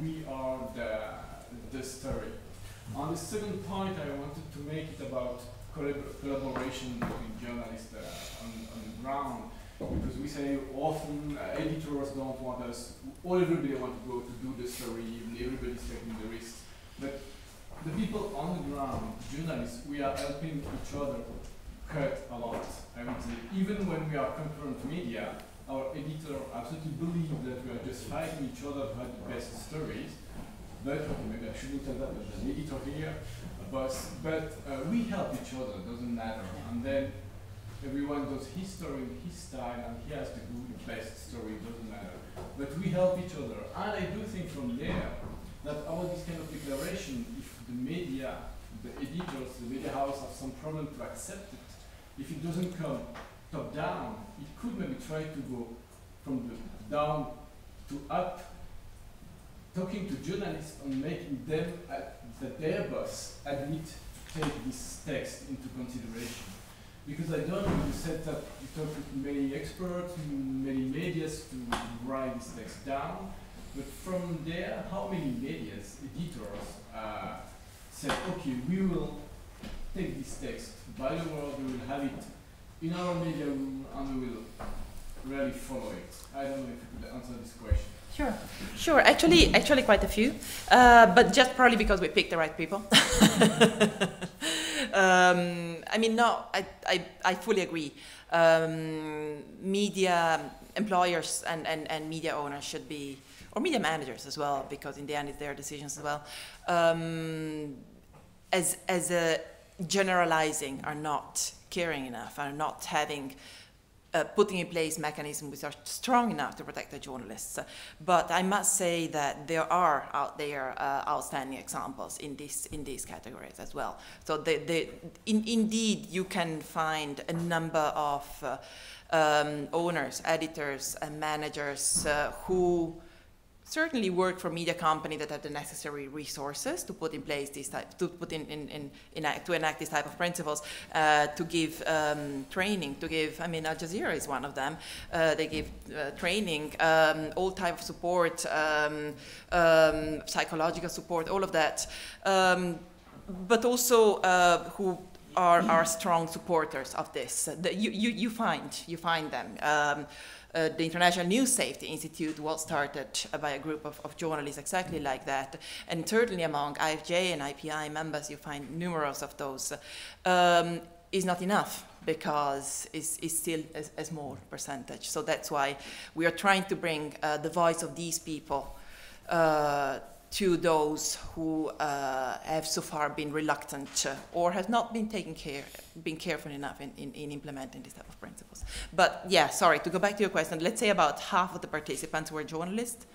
we are the story. On the second point, I wanted to make it about collaboration between journalists on the ground, because we say often editors don't want us, or everybody wants to go to do the story, even everybody's taking the risk. But the people on the ground, journalists, we are helping each other cut a lot. I would say, even when we are concurrent media, our editor absolutely believe that we are just fighting each other to have the best stories. But okay, maybe I shouldn't tell that, there's an editor here, but we help each other, doesn't matter. And then everyone does his story in his style, and he has the best story, doesn't matter. But we help each other. And I do think from there that our this kind of declaration, if the media, the editors, the media house have some problem to accept it, if it doesn't come top down, it could maybe try to go from the down to up, talking to journalists and making them, that their boss, admit to take this text into consideration. Because I don't know, you said that you talked with many experts, many medias to write this text down, but from there, how many medias, editors, said, okay, we will take this text by the world, we will have it in our media room, and we will really follow it. I don't know if you could answer this question. Sure. Actually, quite a few, but just probably because we picked the right people. I mean, no, I fully agree. Media employers and media owners should be, or media managers as well, because in the end it's their decisions as well. As a generalizing, are not caring enough, are not having. Putting in place mechanisms which are strong enough to protect the journalists. But I must say that there are out there outstanding examples in these categories as well. So indeed, you can find a number of owners, editors, and managers who certainly work for media company that have the necessary resources to put in place this type, to put to enact this type of principles, to give training, to give, I mean, Al Jazeera is one of them. They give training, all type of support, psychological support, all of that. but also who are strong supporters of this. You find them. The International News Safety Institute was started by a group of journalists exactly like that, and certainly among IFJ and IPI members you find numerous of those. Is not enough because it's still a small percentage. So that's why we are trying to bring the voice of these people to those who have so far been reluctant or have not been been careful enough in implementing these type of principles. But yeah, sorry, to go back to your question, let's say about half of the participants were journalists.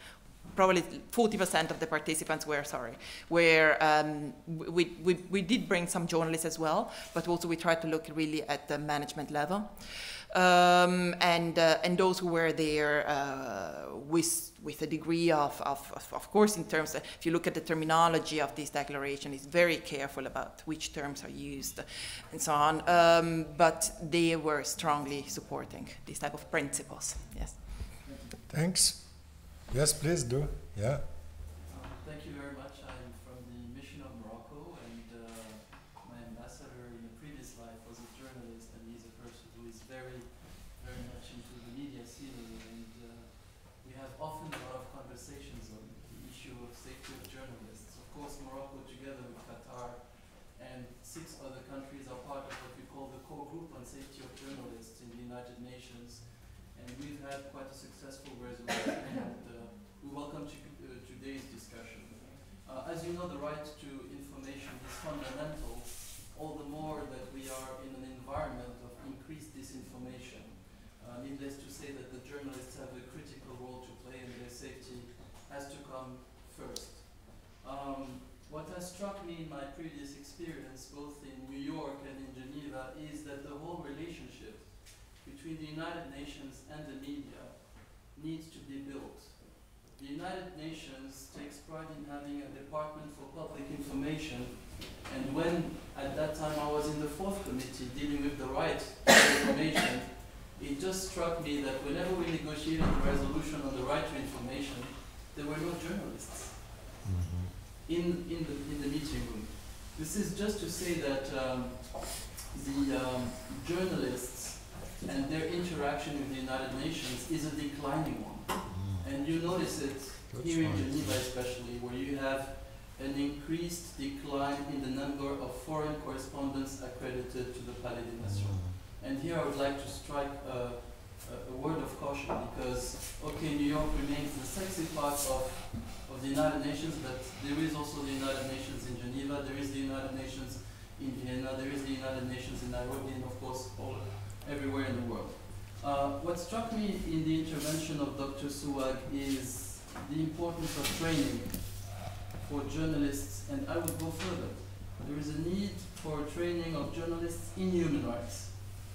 Probably 40% of the participants were, we did bring some journalists as well, but also we tried to look really at the management level. And those who were there with a degree of course, in terms of, if you look at the terminology of this declaration, it's very careful about which terms are used and so on. But they were strongly supporting these type of principles. Yes. Thanks. Yes, please do. Yeah. Thank you very much. I'm from the mission of Morocco, and my ambassador in a previous life was a journalist, and he's a person who is very, very much into the media scene, and we have often a lot of conversations on the issue of safety of journalists. Of course, Morocco, together with Qatar and 6 other countries, are part of what we call the core group on safety of journalists in the United Nations, and we've had quite a successful resolution. And, we welcome today's discussion. As you know, the right to information is fundamental, all the more that we are in an environment of increased disinformation. Needless to say that the journalists have a critical role to play, and their safety has to come first. What has struck me in my previous experience, both in New York and in Geneva, is that the whole relationship between the United Nations and the media needs to be built. The United Nations takes pride in having a Department for Public Information, and when at that time I was in the 4th committee dealing with the right to information, it just struck me that whenever we negotiated a resolution on the right to information, there were no journalists in the meeting room. This is just to say that the journalists and their interaction with the United Nations is a declining one. And you notice it here in Geneva especially, where you have an increased decline in the number of foreign correspondents accredited to the Palais des Nations. And here I would like to strike a word of caution, because, okay, New York remains the sexy part of the United Nations, but there is also the United Nations in Geneva, there is the United Nations in Vienna, there is the United Nations in Nairobi, and of course everywhere in the world. What struck me in the intervention of Dr. Souag is the importance of training for journalists, and I would go further. There is a need for training of journalists in human rights,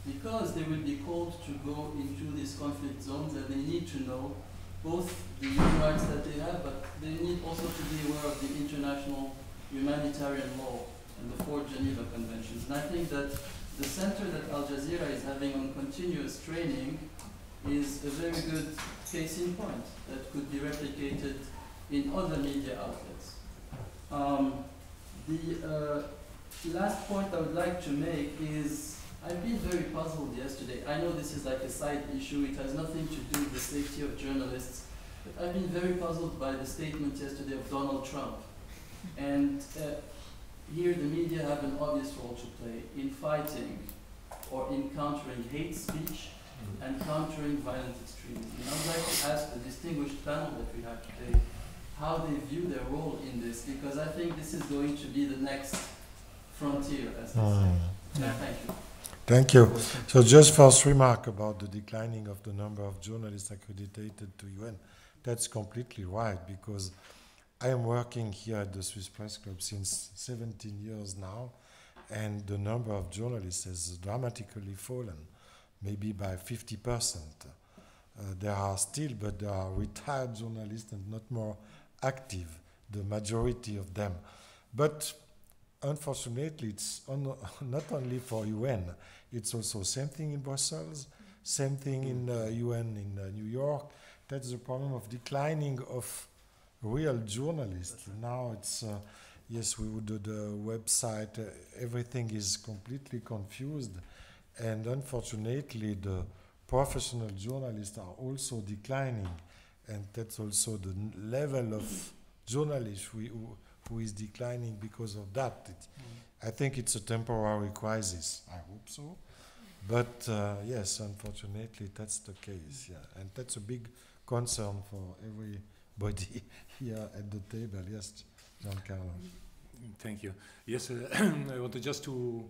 because they will be called to go into these conflict zones, and they need to know both the human rights that they have, but they need also to be aware of the international humanitarian law and the 4 Geneva Conventions. And I think that the center that Al Jazeera is having on continuous training is a very good case in point that could be replicated in other media outlets. The last point I would like to make is I've been very puzzled yesterday. I know this is like a side issue, it has nothing to do with the safety of journalists, but I've been very puzzled by the statement yesterday of Donald Trump. And here the media have an obvious role to play in fighting or in countering hate speech and countering violent extremism. And I would like to ask the distinguished panel that we have today how they view their role in this, because I think this is going to be the next frontier, as they say. Yeah, thank you. Thank you. So just first remark about the declining of the number of journalists accredited to UN. That's completely right, because I am working here at the Swiss Press Club since 17 years now, and the number of journalists has dramatically fallen, maybe by 50%. There are still, but there are retired journalists and not more active, the majority of them. But unfortunately, it's not only for UN, it's also same thing in Brussels, same thing in UN in New York. That's the problem of declining of real journalists. Now yes, we would do the website. Everything is completely confused, and unfortunately, the professional journalists are also declining, and that's also the level of journalists who is declining because of that. I think it's a temporary crisis. I hope so. But yes, unfortunately, that's the case. Yeah, and that's a big concern for everybody here at the table. Yes, Giancarlo. Thank you. Yes, I wanted just to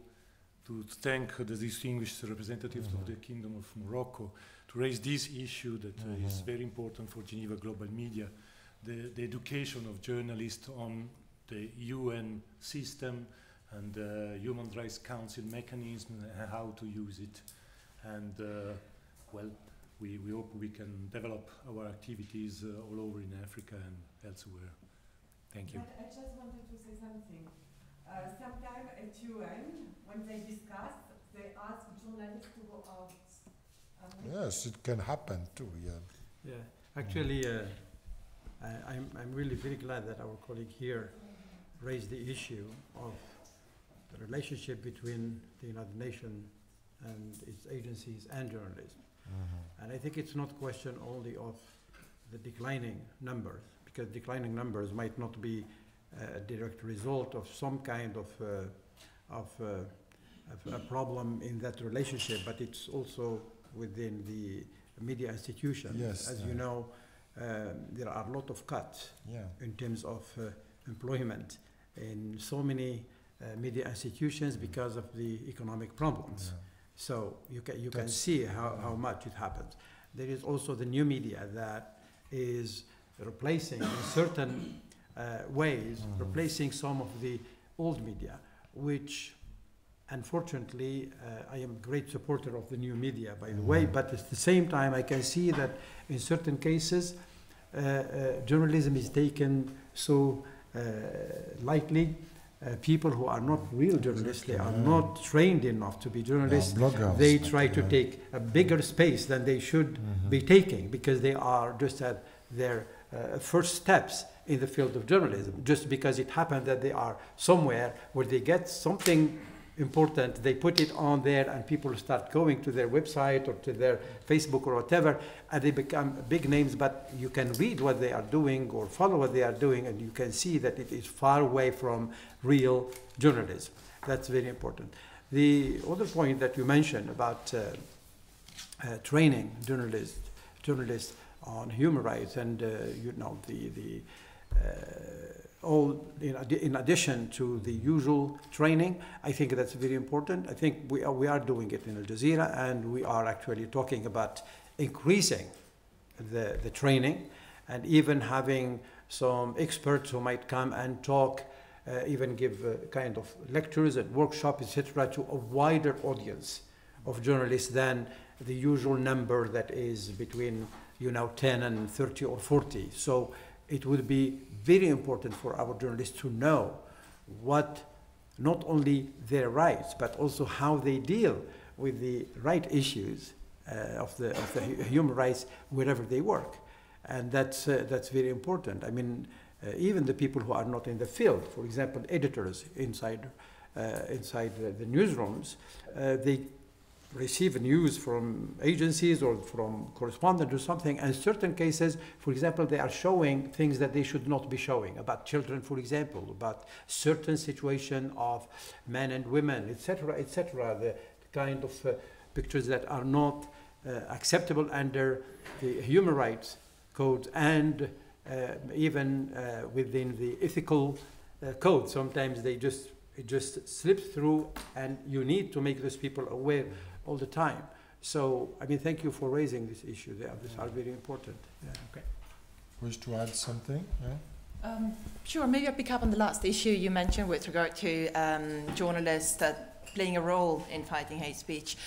thank the distinguished representatives of the Kingdom of Morocco to raise this issue that is very important for Geneva Global Media, the education of journalists on the UN system and the Human Rights Council mechanism and how to use it. And well, we hope we can develop our activities all over in Africa and elsewhere. Thank you. I just wanted to say something. Sometimes at UN, when they discuss, they ask journalists to go out. Yes, it can happen too. Yeah. Yeah. Actually, I'm really very glad that our colleague here raised the issue of the relationship between the United Nations and its agencies and journalism. And I think it's not a question only of the declining numbers, because declining numbers might not be a direct result of some kind of a problem in that relationship, but it's also within the media institution. Yes, as you know, there are a lot of cuts in terms of employment in so many media institutions because of the economic problems. So you can see how much it happens. There is also the new media that is replacing in certain ways, replacing some of the old media, which unfortunately I am a great supporter of the new media, by the way, but at the same time I can see that in certain cases journalism is taken so lightly. People who are not real journalists, they are not trained enough to be journalists, they try to take a bigger space than they should be taking, because they are just at their first steps in the field of journalism. Just because it happened that they are somewhere where they get something important, they put it on there and people start going to their website or to their Facebook or whatever, and they become big names, but you can read what they are doing or follow what they are doing, and you can see that it is far away from real journalism. That's very important. The other point that you mentioned about training journalists on human rights, and you know, all in addition to the usual training, I think that's very important. I think we are doing it in Al Jazeera, and we are actually talking about increasing the training, and even having some experts who might come and talk, even give kind of lectures and workshops, etc., to a wider audience of journalists than the usual number that is between 10 and 30 or 40. So it would be very important for our journalists to know what, not only their rights, but also how they deal with the right issues of the human rights wherever they work. And that's very important. I mean, even the people who are not in the field, for example, editors inside the newsrooms, they receive news from agencies or from correspondents or something, and in certain cases, for example, they are showing things that they should not be showing, about children, for example, about certain situation of men and women, etc., etc., the kind of pictures that are not acceptable under the human rights code, and even within the ethical code. Sometimes it just slips through, and you need to make those people aware all the time. So, I mean, thank you for raising this issue. These are very important. Yeah. Okay. Wish to add something? Yeah? Sure, maybe I'll pick up on the last issue you mentioned with regard to journalists playing a role in fighting hate speech.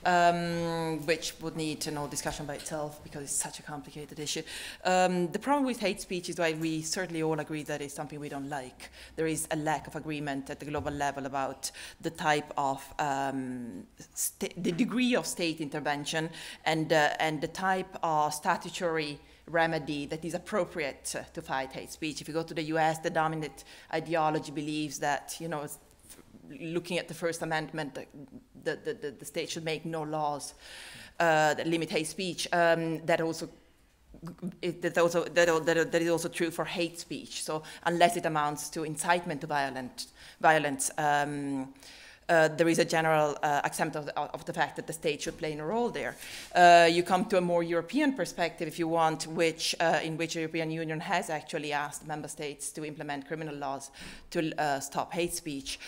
which would need no discussion by itself because it's such a complicated issue. The problem with hate speech is why we certainly all agree that it's something we don't like. There is a lack of agreement at the global level about the type of, the degree of state intervention and the type of statutory remedy that is appropriate to fight hate speech. If you go to the US, the dominant ideology believes that, you know, looking at the First Amendment, the state should make no laws that limit hate speech. That is also true for hate speech. So unless it amounts to incitement to violence, there is a general acceptance of the fact that the state should play a role there. You come to a more European perspective, if you want, in which the European Union has actually asked member states to implement criminal laws to stop hate speech,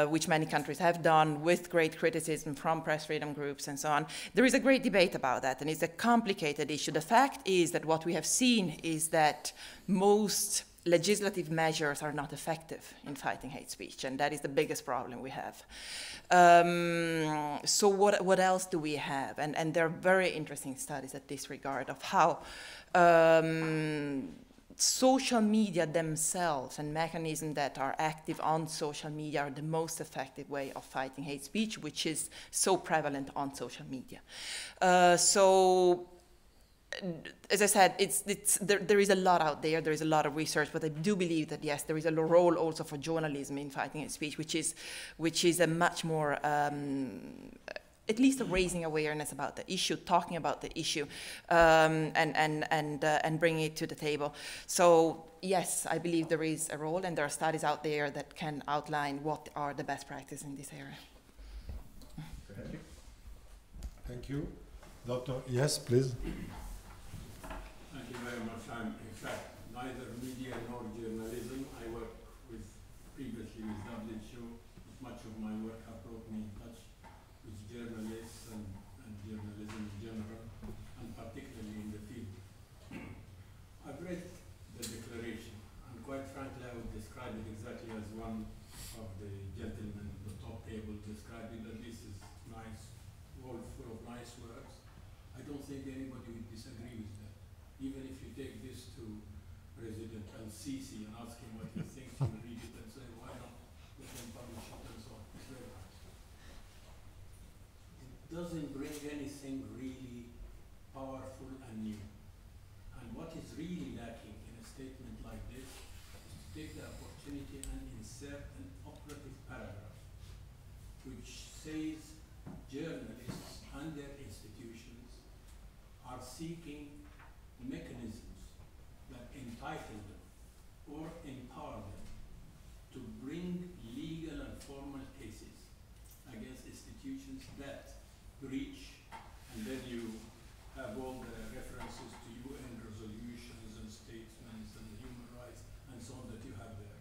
which many countries have done with great criticism from press freedom groups and so on. There is a great debate about that, and it's a complicated issue. The fact is that what we have seen is that most legislative measures are not effective in fighting hate speech, and that is the biggest problem we have. So what else do we have? And there are very interesting studies at this regard of how social media themselves and mechanisms that are active on social media are the most effective way of fighting hate speech, which is so prevalent on social media. As I said, there is a lot out there. There is a lot of research, but I do believe that yes, there is a role also for journalism in fighting hate speech, which is a much more, at least raising awareness about the issue, talking about the issue, and bringing it to the table. So yes, I believe there is a role, and there are studies out there that can outline what are the best practices in this area. Thank you. Thank you, Doctor. Yes, please. Thank you very much. I'm, in fact, neither media nor journalism. I work previously with WHO. Much of my work has brought me in touch with journalists and journalism in general, and particularly in the field. I've read the declaration, and quite frankly, I would describe it exactly as one of the gentlemen at the top table described it, that this is nice, all full of nice words. I don't think anybody would disagree with that. Even if you take this to President Al-Sisi and ask him what he thinks, he will read it and say, why not let them publish it and so on. It's very nice. It doesn't bring anything really powerful and new. And what is really lacking in a statement like this is to take the opportunity and insert an operative paragraph which says journalists and their institutions are seeking mechanisms that entitle them or empower them to bring legal and formal cases against institutions that breach, and then you have all the references to UN resolutions and statements and human rights and so on that you have there,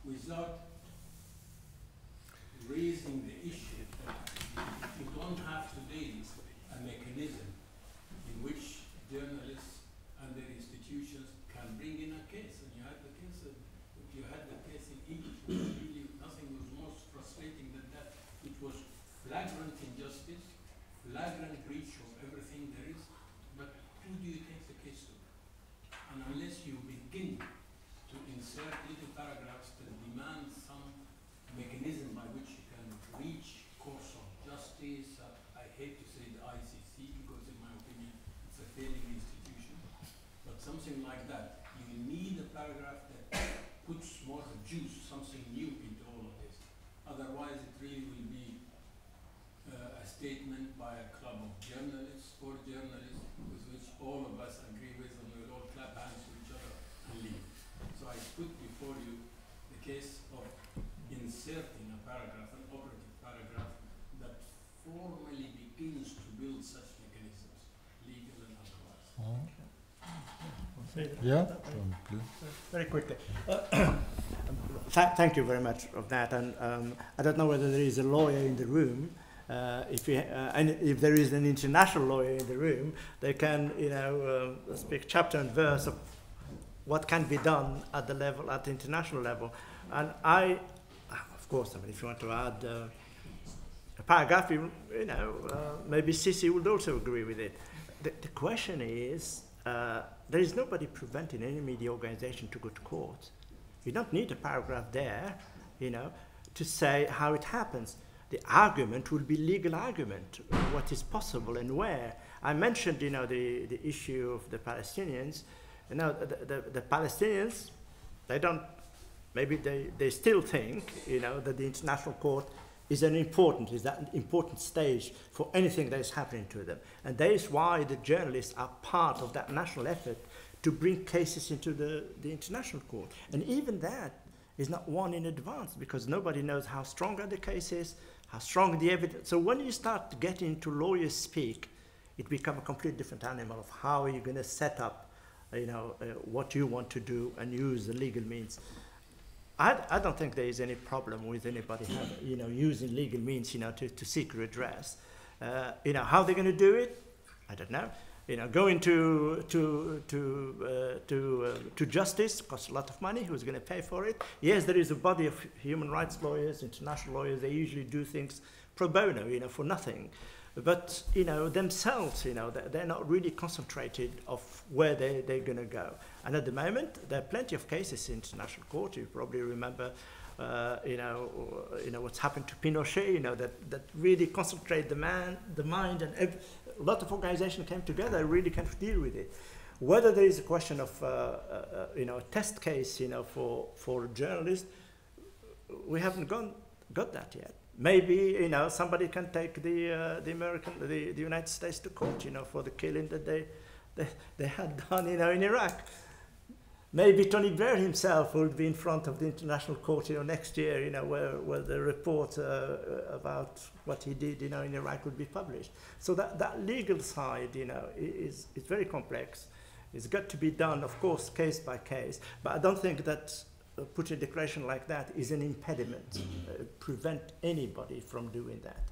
without raising the issue that you don't have today a mechanism in which journalists and their institutions can bring in a case. And you had the case in Egypt. Really, nothing was more frustrating than that. It was flagrant injustice, flagrant breach of everything there is. But who do you take the case to? And unless you begin to insert little paragraphs that demand some mechanism by which you can reach course of justice, I hate to say the ICC because in my opinion it's a failing institution. Something like that. You need a paragraph that puts more juice, something new into all of this. Otherwise, it really will be a statement by a club of journalists, for journalists, with which all of us agree with, and we'll all clap hands to each other and leave. So I put before you the case of inserting a paragraph, an operative paragraph, that formally begins to build such mechanisms, legal and otherwise. Yeah, very quickly. Thank you very much of that. And I don't know whether there is a lawyer in the room. And if there is an international lawyer in the room, they can, speak chapter and verse of what can be done at the international level. And of course, if you want to add a paragraph, maybe Sisi would also agree with it. The question is, there is nobody preventing any media organization to go to court. You don't need a paragraph there, to say how it happens. The argument will be legal argument, what is possible and where. I mentioned, the issue of the Palestinians. The Palestinians, maybe they still think, that the international court is that important stage for anything that is happening to them. And that is why the journalists are part of that national effort to bring cases into the international court. And even that is not won in advance, because nobody knows how strong are the cases, how strong the evidence. So when you start getting into lawyers speak, it becomes a completely different animal of how are you going to set up, what you want to do and use the legal means. I don't think there is any problem with anybody using legal means, to seek redress. How they're going to do it, I don't know. Going to justice costs a lot of money. Who's going to pay for it? Yes, there is a body of human rights lawyers, international lawyers. They usually do things pro bono, for nothing. But themselves, they're not really concentrated of where they're going to go. And at the moment, there are plenty of cases in international court. You probably remember, what's happened to Pinochet. That really concentrate the mind, and a lot of organizations came together and really kind of deal with it. Whether there is a question of a test case, for journalists, we haven't got that yet. Maybe somebody can take the United States to court, for the killing that they had done, in Iraq. Maybe Tony Blair himself will be in front of the international court, next year, where the report about what he did, in Iraq would be published. So that legal side, is very complex. It's got to be done, of course, case by case. But I don't think that putting a declaration like that is an impediment, prevent anybody from doing that.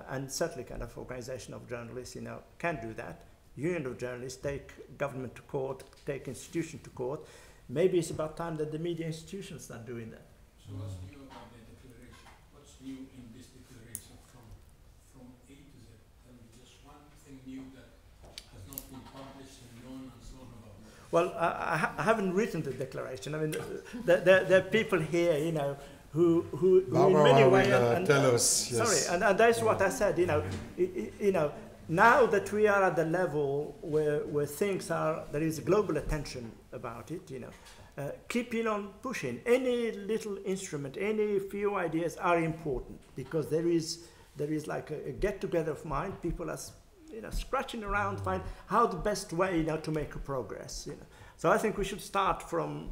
And certainly kind of organization of journalists, can do that. Union of journalists take government to court, take institution to court. Maybe it's about time that the media institutions start doing that. So what's new about the declaration? What's new in this declaration from A to Z? Tell me just one thing new that has not been published and known and so on about that. Well, I haven't written the declaration. I mean, there are people here, who in many ways tell us. Yes. Sorry, and that's what I said. Now that we are at the level where things are, there is global attention about it. Keeping on pushing. Any little instrument, any few ideas are important, because there is like a get together of mind. People are scratching around, find how the best way to make a progress. So I think we should start from,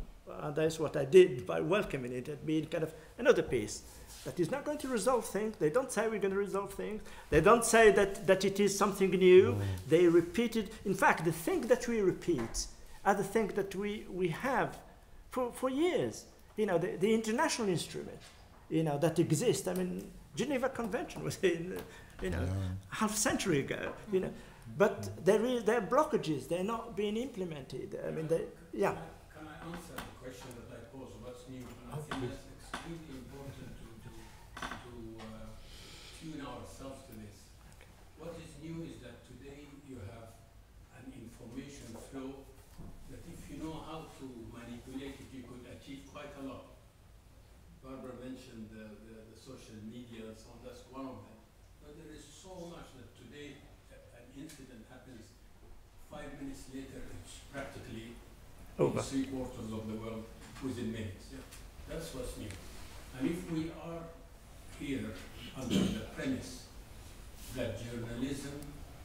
that's what I did by welcoming it, at being kind of another piece that is not going to resolve things. They don't say we're going to resolve things. They don't say that it is something new. They repeat it. In fact, the thing that we repeat are the thing that we have for years. The international instrument, that exists. I mean, Geneva Convention was in, half a century ago. But there are blockages. They're not being implemented. I mean, yeah. Can I answer the question that I posed? What's new? And I think that's extremely important to tune ourselves to this. What is new is that today you have an information flow that if you know how to manipulate it, you could achieve quite a lot. Barbara mentioned the social media and so on, that's one of them. But there is so much that today an incident happens, 5 minutes later it's practically over 3/4 of the world within minutes. Yeah? That's what's new. And if we are here under the premise that journalism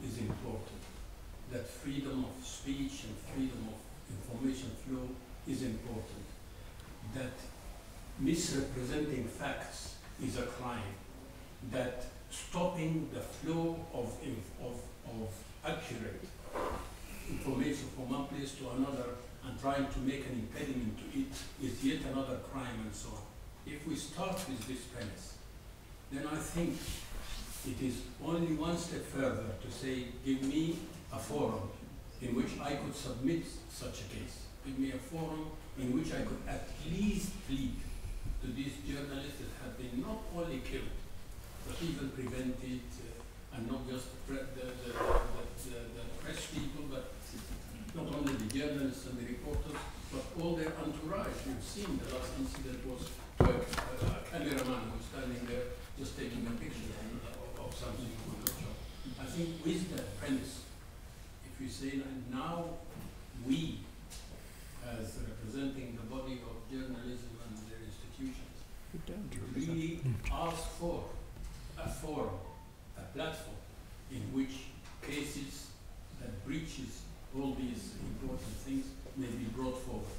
is important, that freedom of speech and freedom of information flow is important, that misrepresenting facts is a crime, that stopping the flow of accurate information from one place to another and trying to make an impediment to it is yet another crime, and so on. If we start with this premise, then I think it is only one step further to say, give me a forum in which I could submit such a case. Give me a forum in which I could at least plead to these journalists that have been not only killed, but even prevent it, and not just the press people, but not only the journalists and the reporters, but all their entourage. You've seen the last incident was a cameraman who's standing there just taking a picture of something on the job. I think with that premise, if we say that now we, as representing the body of journalism and their institutions, really ask for a forum, a platform in which cases that breaches all these important things may be brought forward.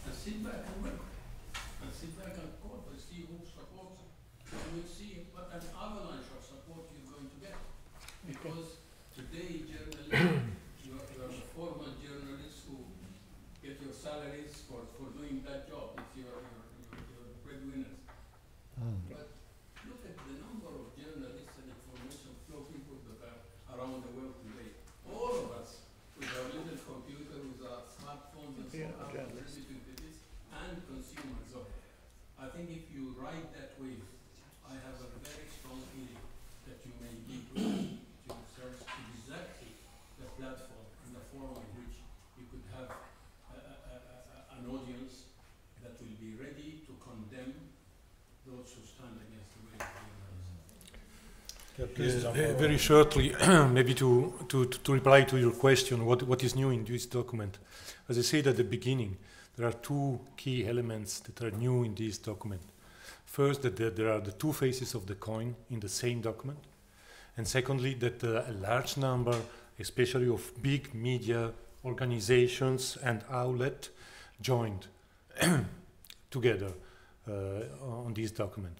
And sit back and work. And sit back and call and see who supports it. And we'll see what an avalanche of support you're going to get. Because today, journalism, you're a former journalist who get your salaries for doing that job. It's your breadwinners. But look at the number of journalists and information flow people that are around the world today. All of us, with our little computer, with our smartphones and so on, contributing to this, and consumers of it. I think if you ride that wave, I have a very strong feeling that you may be bringing to yourselves exactly the platform and the forum in which you could have an audience that will be ready to condemn those who stand against the way of journalism. Very shortly, maybe to reply to your question, what is new in this document? As I said at the beginning, there are two key elements that are new in this document. First, that there are the two faces of the coin in the same document. And secondly, that a large number, especially of big media organizations and outlets, joined together on this document.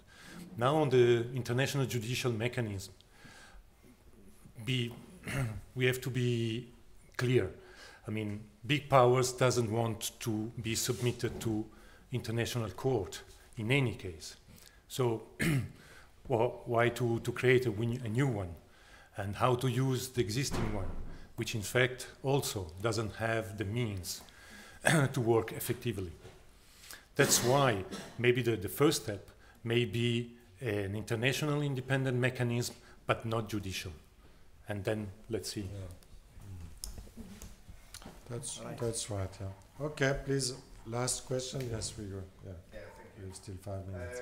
Now on the international judicial mechanism, we have to be clear. I mean, big powers doesn't want to be submitted to international court in any case. So well, why to create a new one? And how to use the existing one, which in fact also doesn't have the means to work effectively. That's why maybe the first step may be an international independent mechanism, but not judicial. And then let's see. Yeah. That's right, yeah. Okay, please, last question. Yes, we go. Yeah, thank you. We have still 5 minutes.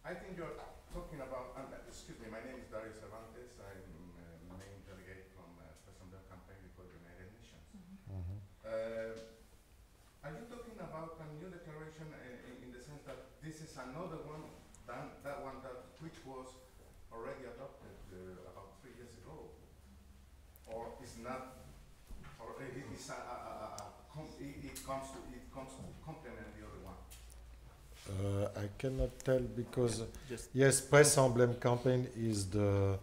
I think you're talking about, excuse me, my name is Dario Cervantes. I'm main delegate from presse-Geneva campaign before the United Nations. Are you talking about a new declaration in the sense that this is another one than that one which was already adopted about 3 years ago? Or is not, or it comes to complement the other one? I cannot tell because yes, Press Emblem Campaign is the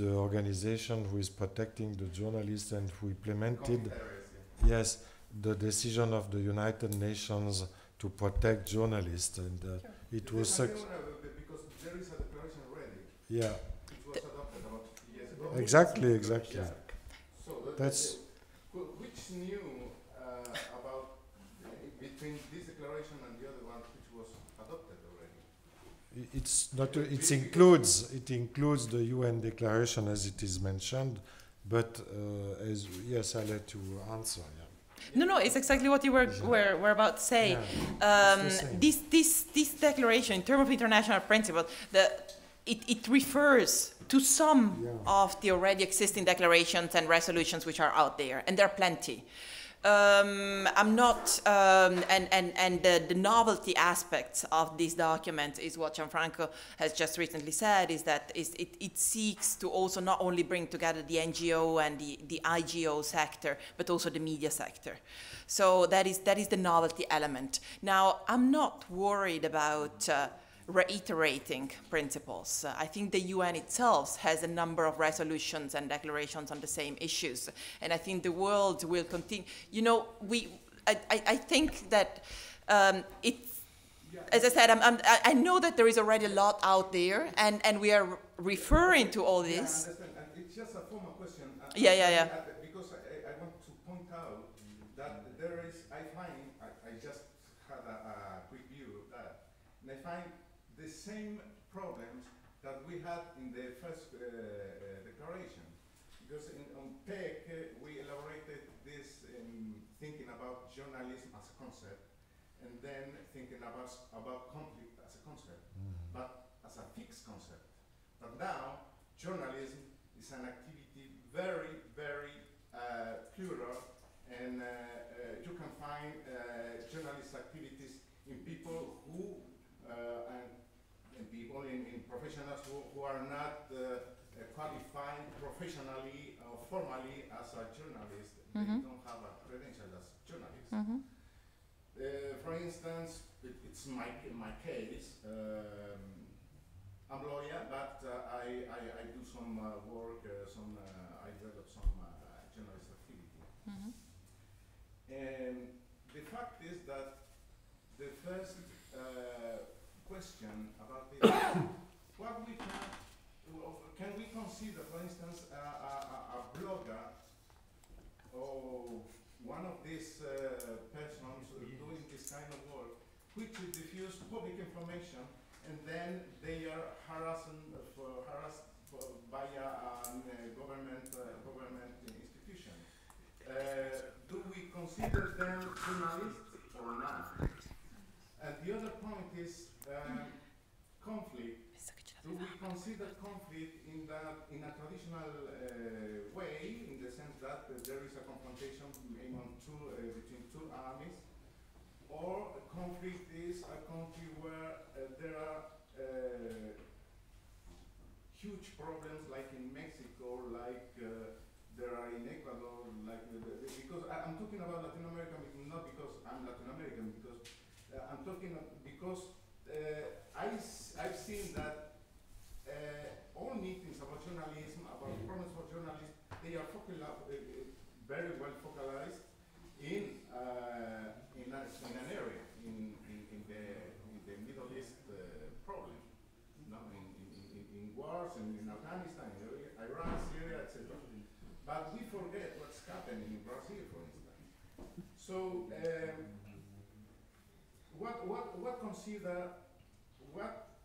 organization who is protecting the journalists and who implemented yes the decision of the United Nations to protect journalists, and it was because there is a declaration already. Yeah. It was adopted about 3 years ago. Exactly. Yeah. So That's which new about between this declaration and the other one which was adopted already? it's not. It includes the UN declaration as it is mentioned, but as yes, I'll let you answer. Yeah. No, it's exactly what you were about to say. Yeah. This declaration, in terms of international principles, it refers to some of the already existing declarations and resolutions which are out there, and there are plenty. I'm not, and the novelty aspects of this document is what Gianfranco has just recently said, is that it seeks to also not only bring together the NGO and the IGO sector, but also the media sector. So that is the novelty element. Now, I'm not worried about reiterating principles. I think the UN itself has a number of resolutions and declarations on the same issues, and I think the world will continue. You know, I think that it's, as I said, I know that there is already a lot out there, and we are referring to all this. Yeah, I understand. And it's just a formal question. Yeah. Because I want to point out that there is, I just had a quick view of that, and I find the same problems that we had in the first declaration. Because on PEC, we elaborated this thinking about journalism as a concept, and then thinking about conflict as a concept, but as a fixed concept. But now, journalism is an activity very, very plural, and you can find journalist activities in people who, and people in professionals who are not qualified professionally or formally as a journalist. They don't have a credential as journalists. For instance, it's my case. I'm a lawyer, but I do some work, I develop some journalist activity. And the fact is that the first question about this, what we can we consider, for instance, a blogger or one of these persons doing this kind of work, which diffuse public information, and then they are harassed by a government institution. Do we consider them journalists or not? And the other point is conflict. Do we consider conflict in a traditional way, in the sense that there is a confrontation between two armies, or conflict is a country where there are huge problems, like in Mexico, like there are in Ecuador, like because I'm talking about Latin America, not because I'm Latin American, because I'm talking because I've seen that all meetings about journalism, about problems for journalists, they are very well focalized in an area, in the Middle East problem, in wars, and in Afghanistan, in Iran, Syria, etc. But we forget what's happening in Brazil, for instance. So, what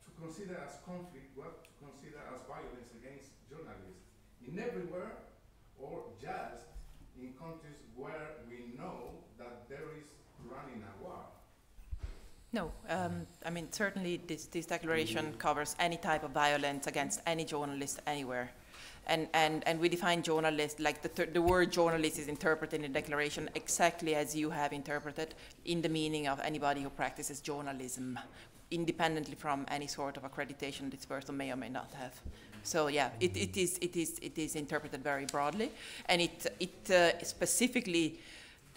to consider as conflict, what to consider as violence against journalists in everywhere, or just in countries where we know that there is running a war? No, I mean, certainly this declaration covers any type of violence against any journalist anywhere. And we define journalist, like the word journalist is interpreted in the declaration exactly as you have interpreted, in the meaning of anybody who practices journalism, independently from any sort of accreditation this person may or may not have. So yeah, it is interpreted very broadly, and it specifically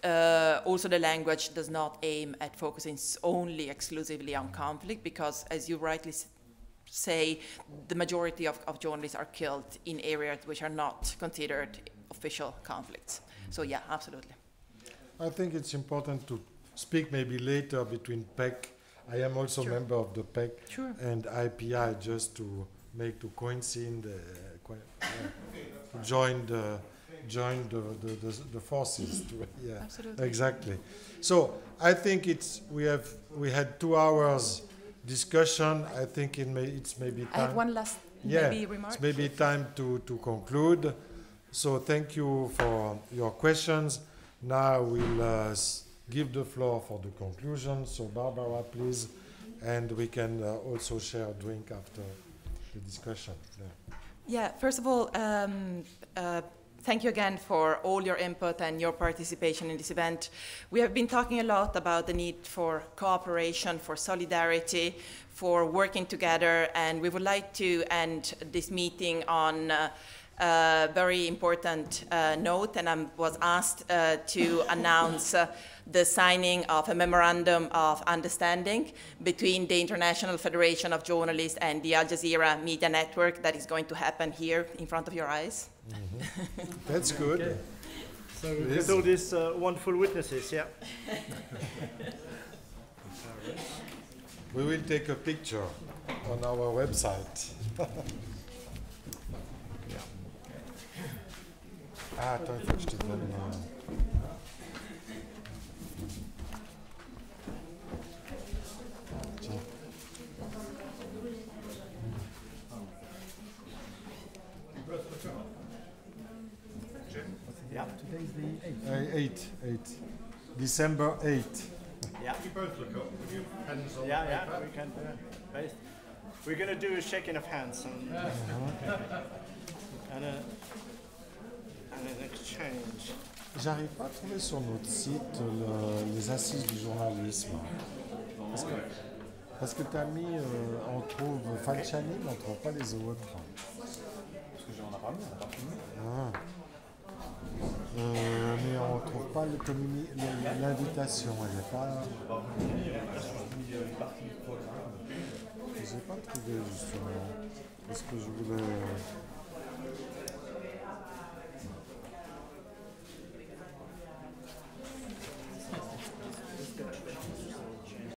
also the language does not aim at focusing only exclusively on conflict, because as you rightly say, the majority of journalists are killed in areas which are not considered official conflicts. So yeah, absolutely. I think it's important to speak maybe later between PEC. I am also a member of the PEC and IPI, just to coincide, join the forces. Yeah, absolutely. Exactly. So I think we had 2 hours discussion. I think it's maybe time. I have one last remark. It's maybe time to conclude. So thank you for your questions. Now we'll give the floor for the conclusion. So Barbara, please, and we can also share a drink after the discussion. Yeah, first of all, thank you again for all your input and your participation in this event. We have been talking a lot about the need for cooperation, for solidarity, for working together, and we would like to end this meeting on a very important note, and I was asked to announce the signing of a memorandum of understanding between the International Federation of Journalists and the Al Jazeera Media Network that is going to happen here in front of your eyes. That's good. Okay. So we've got all these wonderful witnesses, yeah. We will take a picture on our website. Attends, il faut que je te donne. Tiens. Today is the 8th. 8. December 8. Yeah. You both look up with your pens on Yeah, the yeah, paper. we can do it. Both. We're going to do a shaking of hands and an exchange. J'arrive pas à trouver sur notre site les assises du journalisme. Parce que tu as mis, on trouve Falciani, mais on ne trouve pas les autres. Parce que j'en ai pas mis, on n'a pas filmé. Ah. Mais on ne trouve pas l'invitation, elle n'est pas... Je n'ai pas trouvé justement. Parce que je voulais...